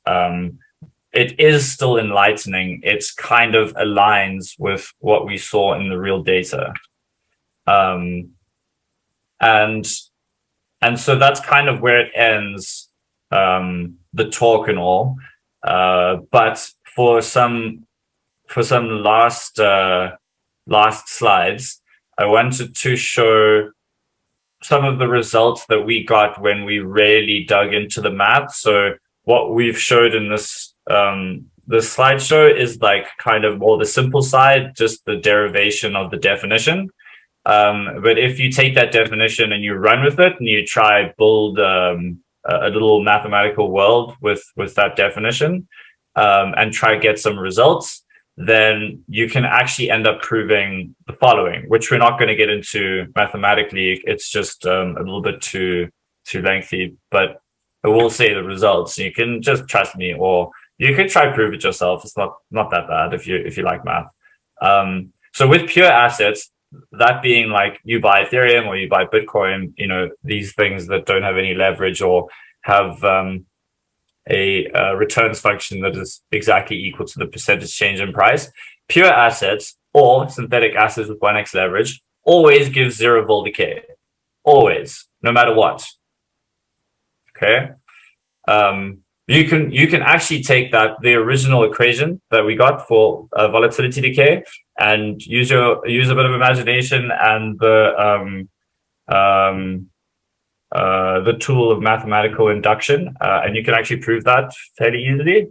It is still enlightening. It's kind of aligns with what we saw in the real data. And And so that's kind of where it ends, the talk and all. But for some last slides, I wanted to show some of the results that we got when we really dug into the math. So what we've showed in this this slideshow is like kind of more the simple side, just the derivation of the definition. But if you take that definition and you run with it and you try build a little mathematical world with that definition, and try get some results, then you can actually end up proving the following, which we're not going to get into mathematically. It's just a little bit too lengthy, but I will say the results. You can just trust me, or you can try prove it yourself. It's not that bad if you like math. So with pure assets, that being like you buy Ethereum or you buy Bitcoin, these things that don't have any leverage or have a returns function that is exactly equal to the percentage change in price. Pure assets or synthetic assets with 1x leverage always give 0 vol decay. Always, no matter what. Okay. You can actually take the original equation that we got for volatility decay and use a bit of imagination and the tool of mathematical induction, and you can actually prove that fairly easily.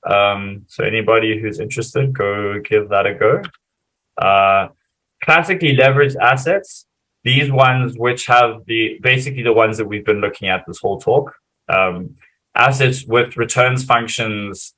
So anybody who's interested, go give that a go. Classically leveraged assets, these ones which have basically the ones that we've been looking at this whole talk. Assets with returns functions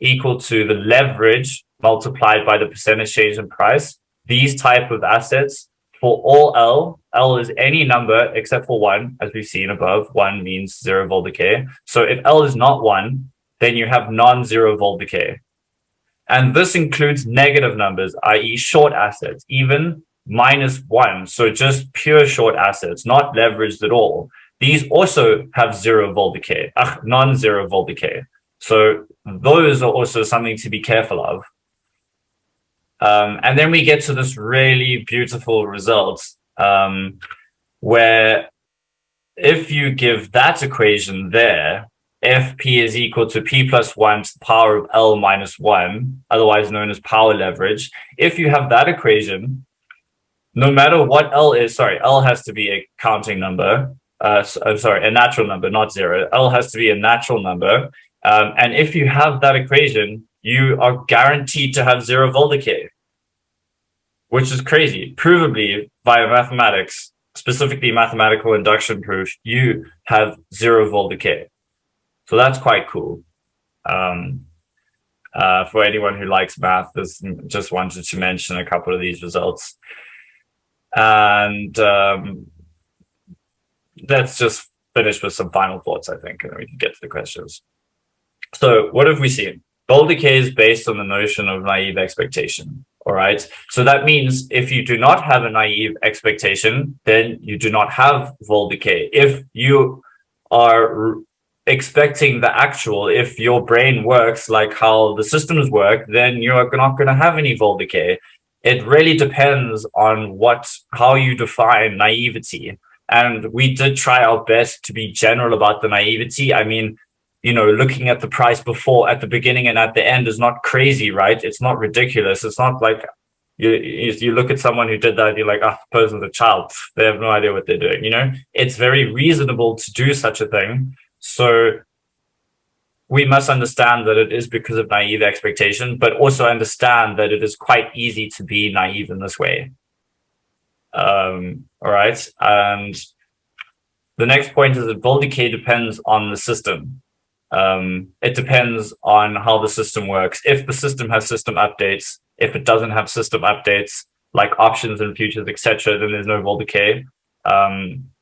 equal to the leverage multiplied by the percentage change in price. These type of assets, for all L is any number except for 1, as we've seen above. 1 means 0 vol decay. So if L is not 1, then you have non-zero vol decay. And this includes negative numbers, i.e. short assets, even -1. So just pure short assets, not leveraged at all. These also have 0 vol decay, non-zero vol decay. So those are also something to be careful of. And then we get to this really beautiful result, where if you give that equation there, Fp is equal to P plus 1 to the power of L minus 1, otherwise known as power leverage. If you have that equation, no matter what L is, L has to be a counting number. A natural number, not 0. L has to be a natural number. And if you have that equation, you are guaranteed to have 0 vol decay, which is crazy. Provably, via mathematics, specifically mathematical induction proof, you have 0 vol decay. So that's quite cool. For anyone who likes math, just wanted to mention a couple of these results. And let's just finish with some final thoughts, I think, and then we can get to the questions. So what have we seen? Vol decay is based on the notion of naive expectation. All right. So that means if you do not have a naive expectation, then you do not have vol decay. If you are expecting the actual, if your brain works like how the systems work, then you're not going to have any vol decay. It really depends on how you define naivety. And we did try our best to be general about the naivety. I mean, looking at the price before, at the beginning and at the end is not crazy, right? It's not ridiculous. It's not like you look at someone who did that, you're like, the person's a child. They have no idea what they're doing. It's very reasonable to do such a thing. So we must understand that it is because of naive expectation, but also understand that it is quite easy to be naive in this way. All right. And the next point is that vol decay depends on the system. It depends on how the system works. If the system has system updates, if it doesn't have system updates, like options and futures, etc., then there's no vol decay.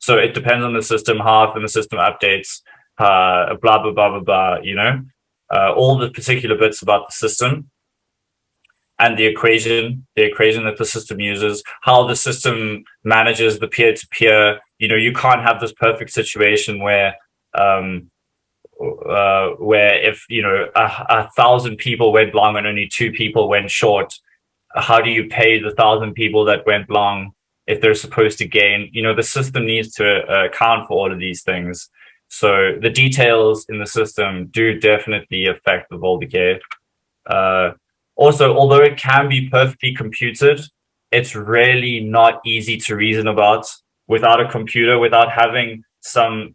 So it depends on the system, how often the system updates, blah, blah, blah, blah, blah, all the particular bits about the system and the equation that the system uses, how the system manages the peer-to-peer. You can't have this perfect situation where if 1,000 people went long and only 2 people went short, how do you pay the 1,000 people that went long if they're supposed to gain. The system needs to account for all of these things. So the details in the system do definitely affect the vol decay. Also, although it can be perfectly computed, it's really not easy to reason about without a computer, without having some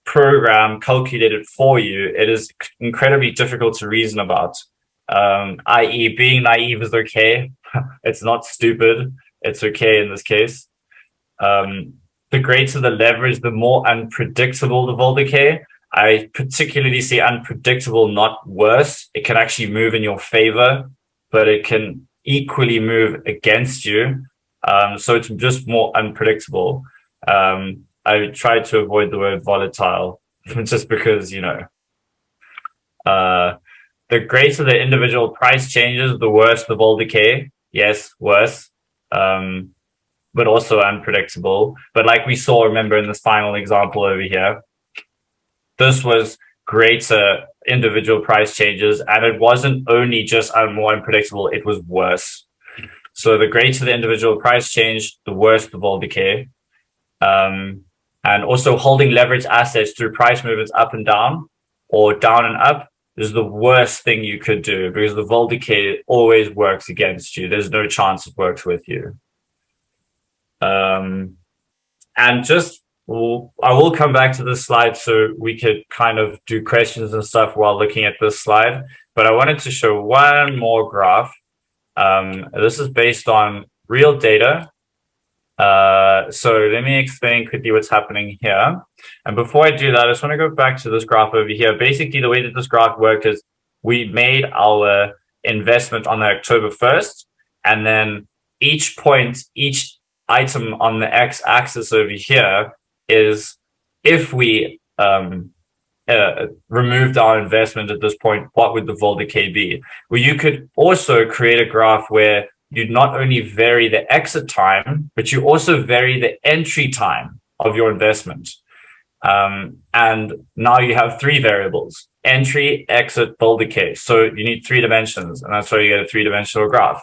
program calculated for you. It is incredibly difficult to reason about. I.e., being naive is okay. It's not stupid. It's okay in this case. The greater the leverage, the more unpredictable the vol decay. I particularly see unpredictable, not worse. It can actually move in your favor, but it can equally move against you. So it's just more unpredictable. I try to avoid the word volatile just because, the greater the individual price changes, the worse the vol decay. Yes, worse. But also unpredictable. But like we saw, remember in this final example over here, this was greater individual price changes, and it wasn't only just more unpredictable, it was worse. So the greater the individual price change, the worse the vol decay. And also holding leverage assets through price movements up and down or down and up is the worst thing you could do, because the vol decay always works against you. There's no chance it works with you. And just, I will come back to this slide so we could kind of do questions and stuff while looking at this slide. But I wanted to show one more graph. This is based on real data. So let me explain quickly what's happening here. And before I do that, I just want to go back to this graph over here. Basically, the way that this graph worked is we made our investment on October 1st, and then each point, each item on the x-axis over here is if we removed our investment at this point, what would the vol decay be? Well, you could also create a graph where you'd not only vary the exit time, but you also vary the entry time of your investment. And now you have three variables: entry, exit, vol decay. So you need 3 dimensions, and that's why you get a 3-dimensional graph.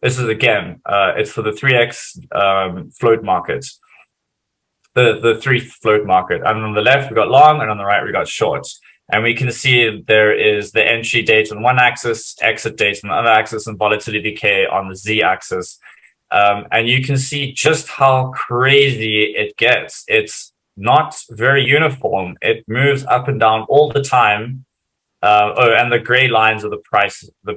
This is again, it's for the 3x float markets, the 3 float market. And on the left we got long, and on the right we got short. And we can see there is the entry date on one axis, exit date on the other axis, and volatility decay on the z-axis. And you can see just how crazy it gets. It's not very uniform. It moves up and down all the time. And the gray lines are the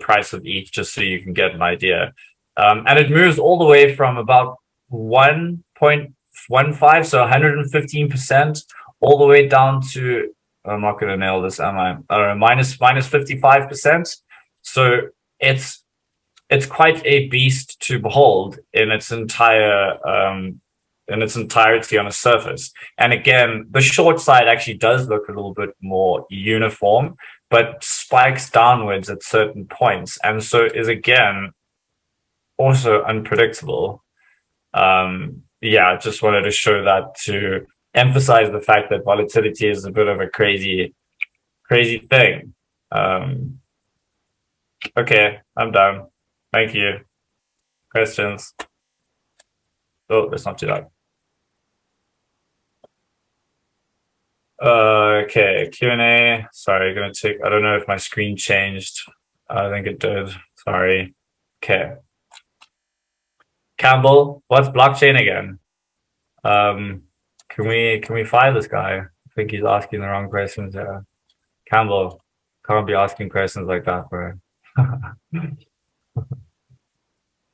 price of each, just so you can get an idea. And it moves all the way from about 1.15, so 115%, all the way down to, I'm not going to nail this, am I? I don't know, minus 55%. So it's quite a beast to behold in its entirety on a surface. And again, the short side actually does look a little bit more uniform, but spikes downwards at certain points, and so is again also unpredictable. Yeah, just wanted to show that to emphasize the fact that volatility is a bit of a crazy thing. Okay, I'm done. Thank you. Questions? Oh, let's not do that. Okay, Q&A. Sorry, I don't know if my screen changed. I think it did. Sorry. Okay. Campbell, what's blockchain again? Can we fire this guy? I think he's asking the wrong questions there. Campbell, can't be asking questions like that, bro.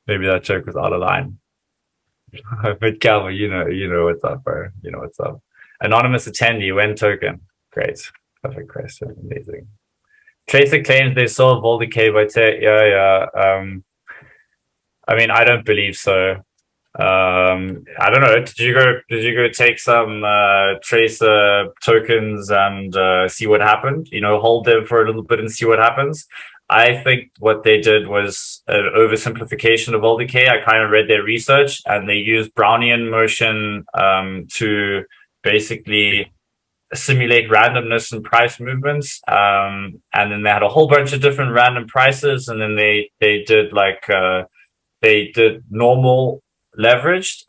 Maybe that joke was out of line. But Campbell, you know what's up, bro. You know what's up. Anonymous attendee, when token? Great. Perfect question. Amazing. Tracer claims they saw vol decay by tech. Yeah. I mean, I don't believe so. I don't know. Did you go take some Tracer tokens and see what happened? Hold them for a little bit and see what happens. I think what they did was an oversimplification of vol decay. I kind of read their research, and they used Brownian motion to basically simulate randomness and price movements. And then they had a whole bunch of different random prices, and then they did like they did normal leveraged,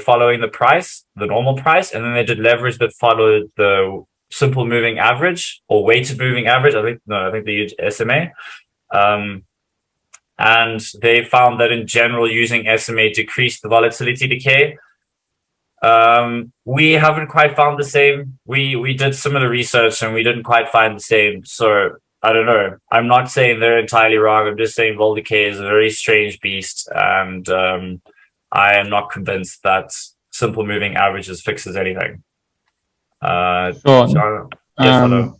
following the normal price, and then they did leverage that followed the simple moving average or weighted moving average. I think they used SMA. And they found that in general, using SMA decreased the volatility decay. We haven't quite found the same. We did similar research and we didn't quite find the same. So I don't know. I'm not saying they're entirely wrong. I'm just saying vol decay is a very strange beast, and I am not convinced that simple moving averages fixes anything. Sure. Yes, hello.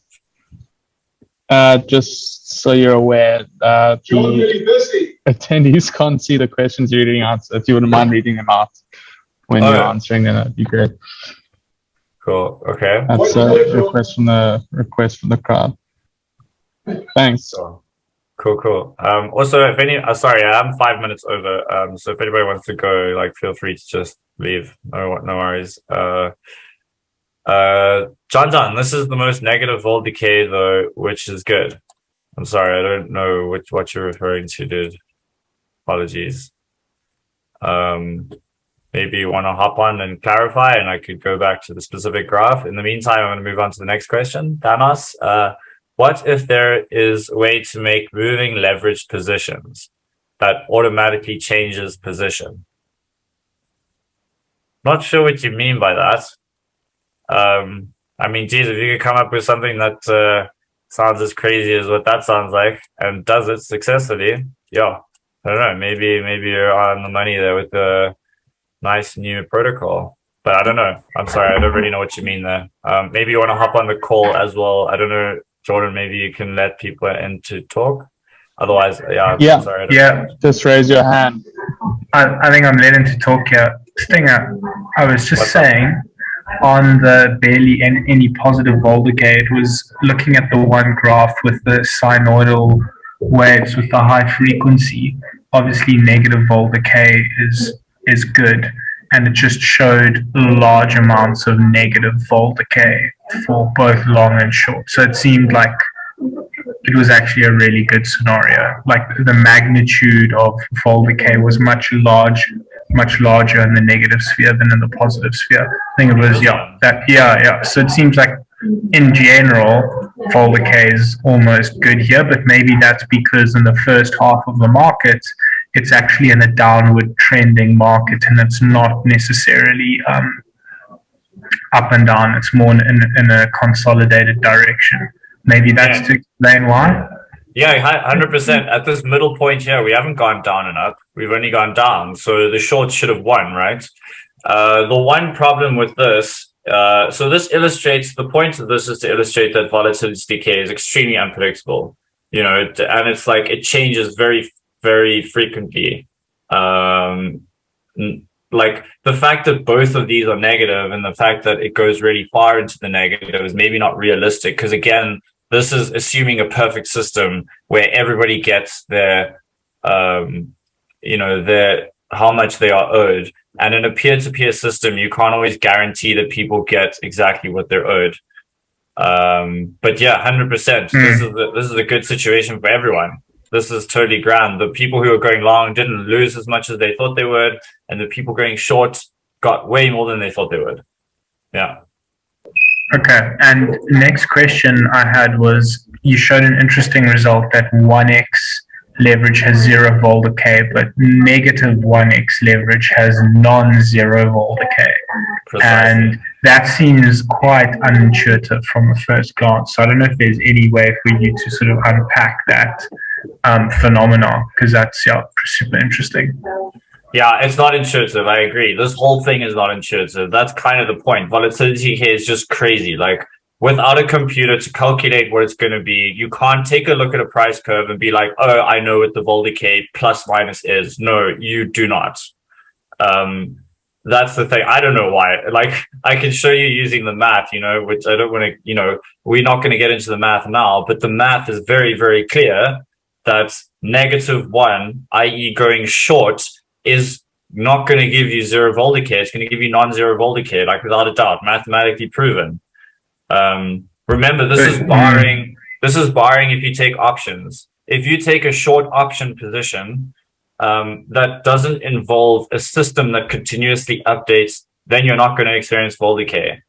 Just so you're aware, the attendees can't see the questions you're reading out. So if you wouldn't mind reading them out when you're answering, then that'd be great. Cool. Okay. That's a request from the crowd. Thanks. Cool. Also, if sorry, I am 5 minutes over. So if anybody wants to go, like, feel free to just leave. No worries. John, this is the most negative vol decay though, which is good. I'm sorry, I don't know what you're referring to, dude. Apologies. Maybe you want to hop on and clarify, and I could go back to the specific graph. In the meantime, I'm going to move on to the next question. Thanos, what if there is a way to make moving leveraged positions that automatically changes position? Not sure what you mean by that. I mean, geez, if you could come up with something that sounds as crazy as what that sounds like and does it successfully, yeah, I don't know. Maybe you're on the money there with the nice new protocol. But I don't know. I'm sorry, I don't really know what you mean there. Maybe you want to hop on the call as well. I don't know, Jordan. Maybe you can let people in to talk. Otherwise, yeah. Sorry, just raise your hand. I think I'm letting to talk here. Stinger, I was just saying, on the barely any positive vol decay, it was looking at the one graph with the sinusoidal waves with the high frequency. Obviously, negative vol decay is good, and it just showed large amounts of negative vol decay for both long and short. So it seemed like it was actually a really good scenario. Like, the magnitude of vol decay was much larger in the negative sphere than in the positive sphere. I think it was So it seems like in general, vol decay is almost good here, but maybe that's because in the first half of the market, it's actually in a downward trending market, and it's not necessarily up and down. It's more in a consolidated direction. Maybe that's to explain why. Yeah, 100%. At this middle point here, we haven't gone down and up. We've only gone down. So the shorts should have won, right? The one problem with this, so this illustrates, the point of this is to illustrate that volatility decay is extremely unpredictable. And it's like it changes very, very frequently. Like, the fact that both of these are negative and the fact that it goes really far into the negative is maybe not realistic, because again, this is assuming a perfect system where everybody gets their, their how much they are owed. And in a peer-to-peer system, you can't always guarantee that people get exactly what they're owed. But yeah, 100%. This is a good situation for everyone. This is totally grand. The people who are going long didn't lose as much as they thought they would, and the people going short got way more than they thought they would. Yeah. Okay, and next question I had was, you showed an interesting result that 1x leverage has 0 vol decay, but negative 1x leverage has non-zero vol decay. Precisely. And that seems quite unintuitive from a first glance. So I don't know if there's any way for you to sort of unpack that phenomena, because that's super interesting. Yeah, it's not intuitive. I agree. This whole thing is not intuitive. That's kind of the point. Volatility here is just crazy. Like, without a computer to calculate what it's going to be, you can't take a look at a price curve and be like, oh, I know what the vol decay plus minus is. No, you do not. That's the thing. I don't know why. Like, I can show you using the math, which I don't want to, we're not going to get into the math now, but the math is very, very clear that -1, i.e. going short, is not going to give you 0 vol decay. It's going to give you non-zero vol decay, like, without a doubt, mathematically proven. Remember, this is barring if you take options. If you take a short option position, that doesn't involve a system that continuously updates, then you're not going to experience vol decay.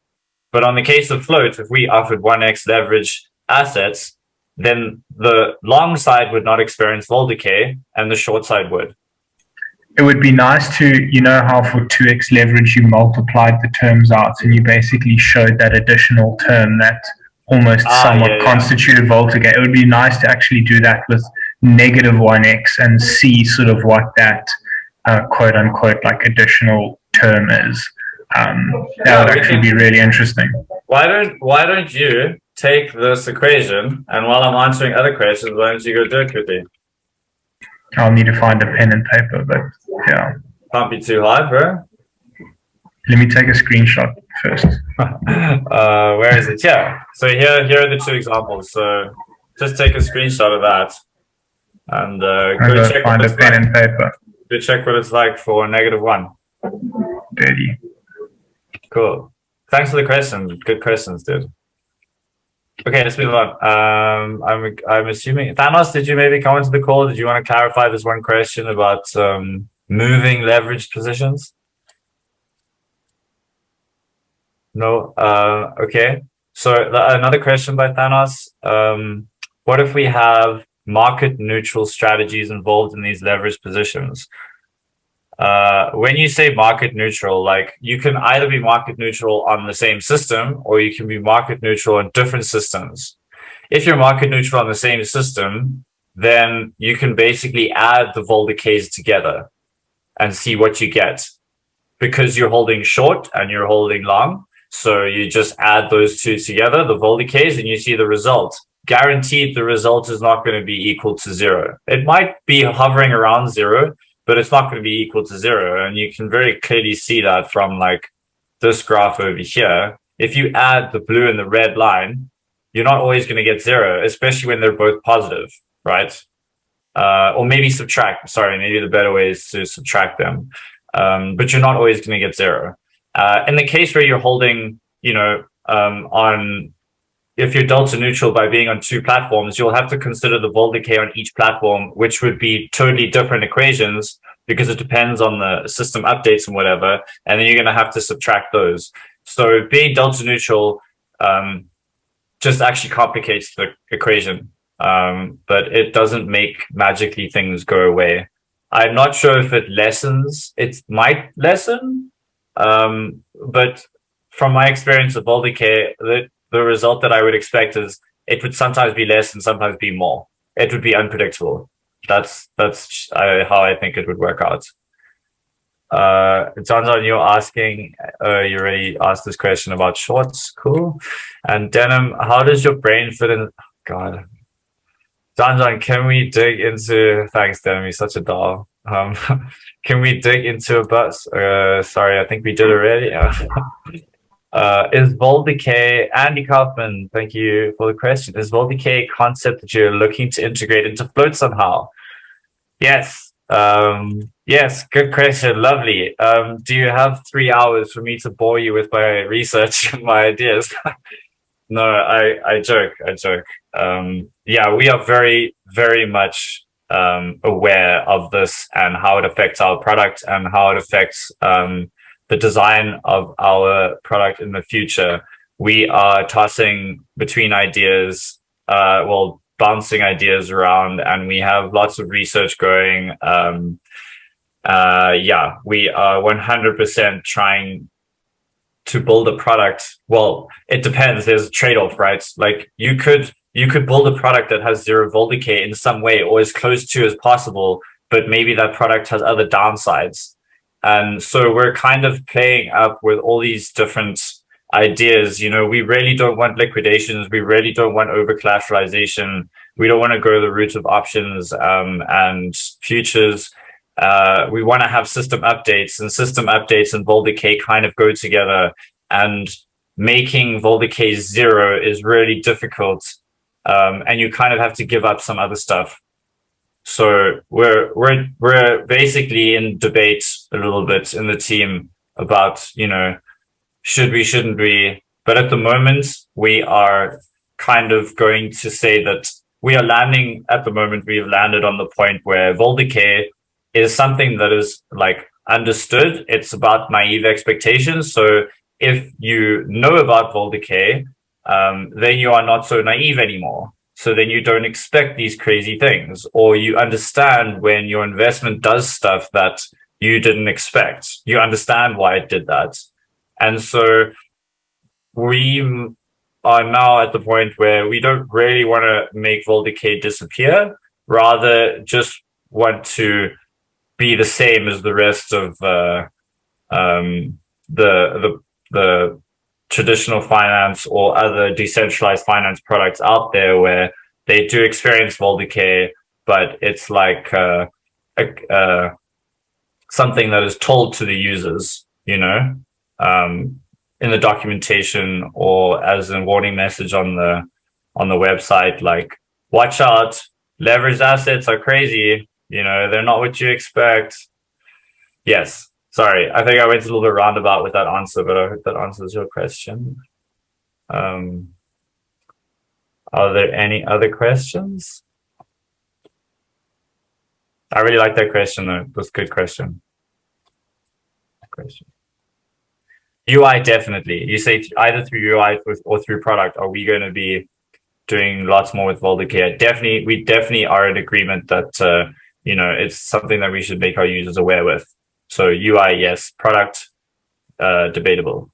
But on the case of float, if we offered 1x leverage assets, then the long side would not experience vol decay and the short side would. It would be nice to, you know, how for 2x leverage you multiplied the terms out and you basically showed that additional term that almost somewhat constituted vol decay. It would be nice to actually do that with negative 1x and see sort of what that quote unquote like additional term is. That would actually be really interesting. Why don't you take this equation, and while I'm answering other questions, why don't you go do it quickly? I'll need to find a pen and paper, but yeah. Can't be too hard, bro. Let me take a screenshot first. Where is it? Yeah. So here are the 2 examples. So just take a screenshot of that and go check find a pen and paper. Go check what it's like for -1. Dirty. Cool. Thanks for the questions. Good questions, dude. Okay, let's move on. I'm assuming Thanos, did you maybe come into the call? Did you want to clarify this one question about moving leveraged positions? No. Okay. So another question by Thanos. What if we have market neutral strategies involved in these leveraged positions? When you say market neutral, like you can either be market neutral on the same system or you can be market neutral on different systems. If you're market neutral on the same system, then you can basically add the vol decays together and see what you get, because you're holding short and you're holding long. So you just add those 2 together, the vol decays, and you see the result. Guaranteed the result is not going to be equal to 0. It might be hovering around 0, but it's not going to be equal to 0. And you can very clearly see that from like this graph over here. If you add the blue and the red line, you're not always going to get 0, especially when they're both positive, right? Or maybe subtract. Sorry, maybe the better way is to subtract them. But you're not always going to get 0. In the case where you're holding, you know, if you're delta neutral by being on 2 platforms, you'll have to consider the vol decay on each platform, which would be totally different equations because it depends on the system updates and whatever. And then you're going to have to subtract those. So being delta neutral just actually complicates the equation, but it doesn't make magically things go away. I'm not sure if it lessens. It might lessen, but from my experience of vol decay, the result that I would expect is it would sometimes be less and sometimes be more. It would be unpredictable. That's how I think it would work out. John, you're asking, you already asked this question about shorts. Cool. And Denim, how does your brain fit in? God. John, can we dig into, thanks Denim, you're such a doll. Can we dig into a bus? Sorry, I think we did already. Is vol decay, Andy Kaufman, thank you for the question. Is vol decay a concept that you're looking to integrate into float somehow? Yes. Yes, good question. Lovely. Do you have 3 hours for me to bore you with my research and my ideas? No, I joke. Yeah, we are very, very much aware of this and how it affects our product and how it affects the design of our product in the future. We are tossing between ideas, bouncing ideas around, and we have lots of research going. Yeah, we are 100% trying to build a product. Well, it depends. There's a trade-off, right? Like you could build a product that has 0 vol decay in some way or as close to as possible, but maybe that product has other downsides. And so we're kind of playing up with all these different ideas. You know, we really don't want liquidations. We really don't want over collateralization. We don't want to go the route of options and futures. We want to have system updates, and system updates and vol decay kind of go together, and making vol decay 0 is really difficult. And you kind of have to give up some other stuff. So we're basically in debate a little bit in the team about, you know, should we, shouldn't we? But at the moment, we are kind of going to say that we are landing at the moment. We've landed on the point where vol decay is something that is like understood. It's about naive expectations. So if you know about vol decay, then you are not so naive anymore. So then you don't expect these crazy things, or you understand when your investment does stuff that you didn't expect. You understand why it did that. And so we are now at the point where we don't really want to make vol decay disappear, rather just want to be the same as the rest of the traditional finance or other decentralized finance products out there, where they do experience vol decay, but it's like something that is told to the users, you know, in the documentation or as a warning message on the website, like, watch out, leveraged assets are crazy, you know, they're not what you expect. Yes. Sorry, I think I went a little bit roundabout with that answer, but I hope that answers your question. Are there any other questions? I really like that question, though. It was a good question. UI, definitely. You say either through UI or through product, are we going to be doing lots more with vol decay? We definitely are in agreement that, you know, it's something that we should make our users aware with. So UI, yes. Product, debatable.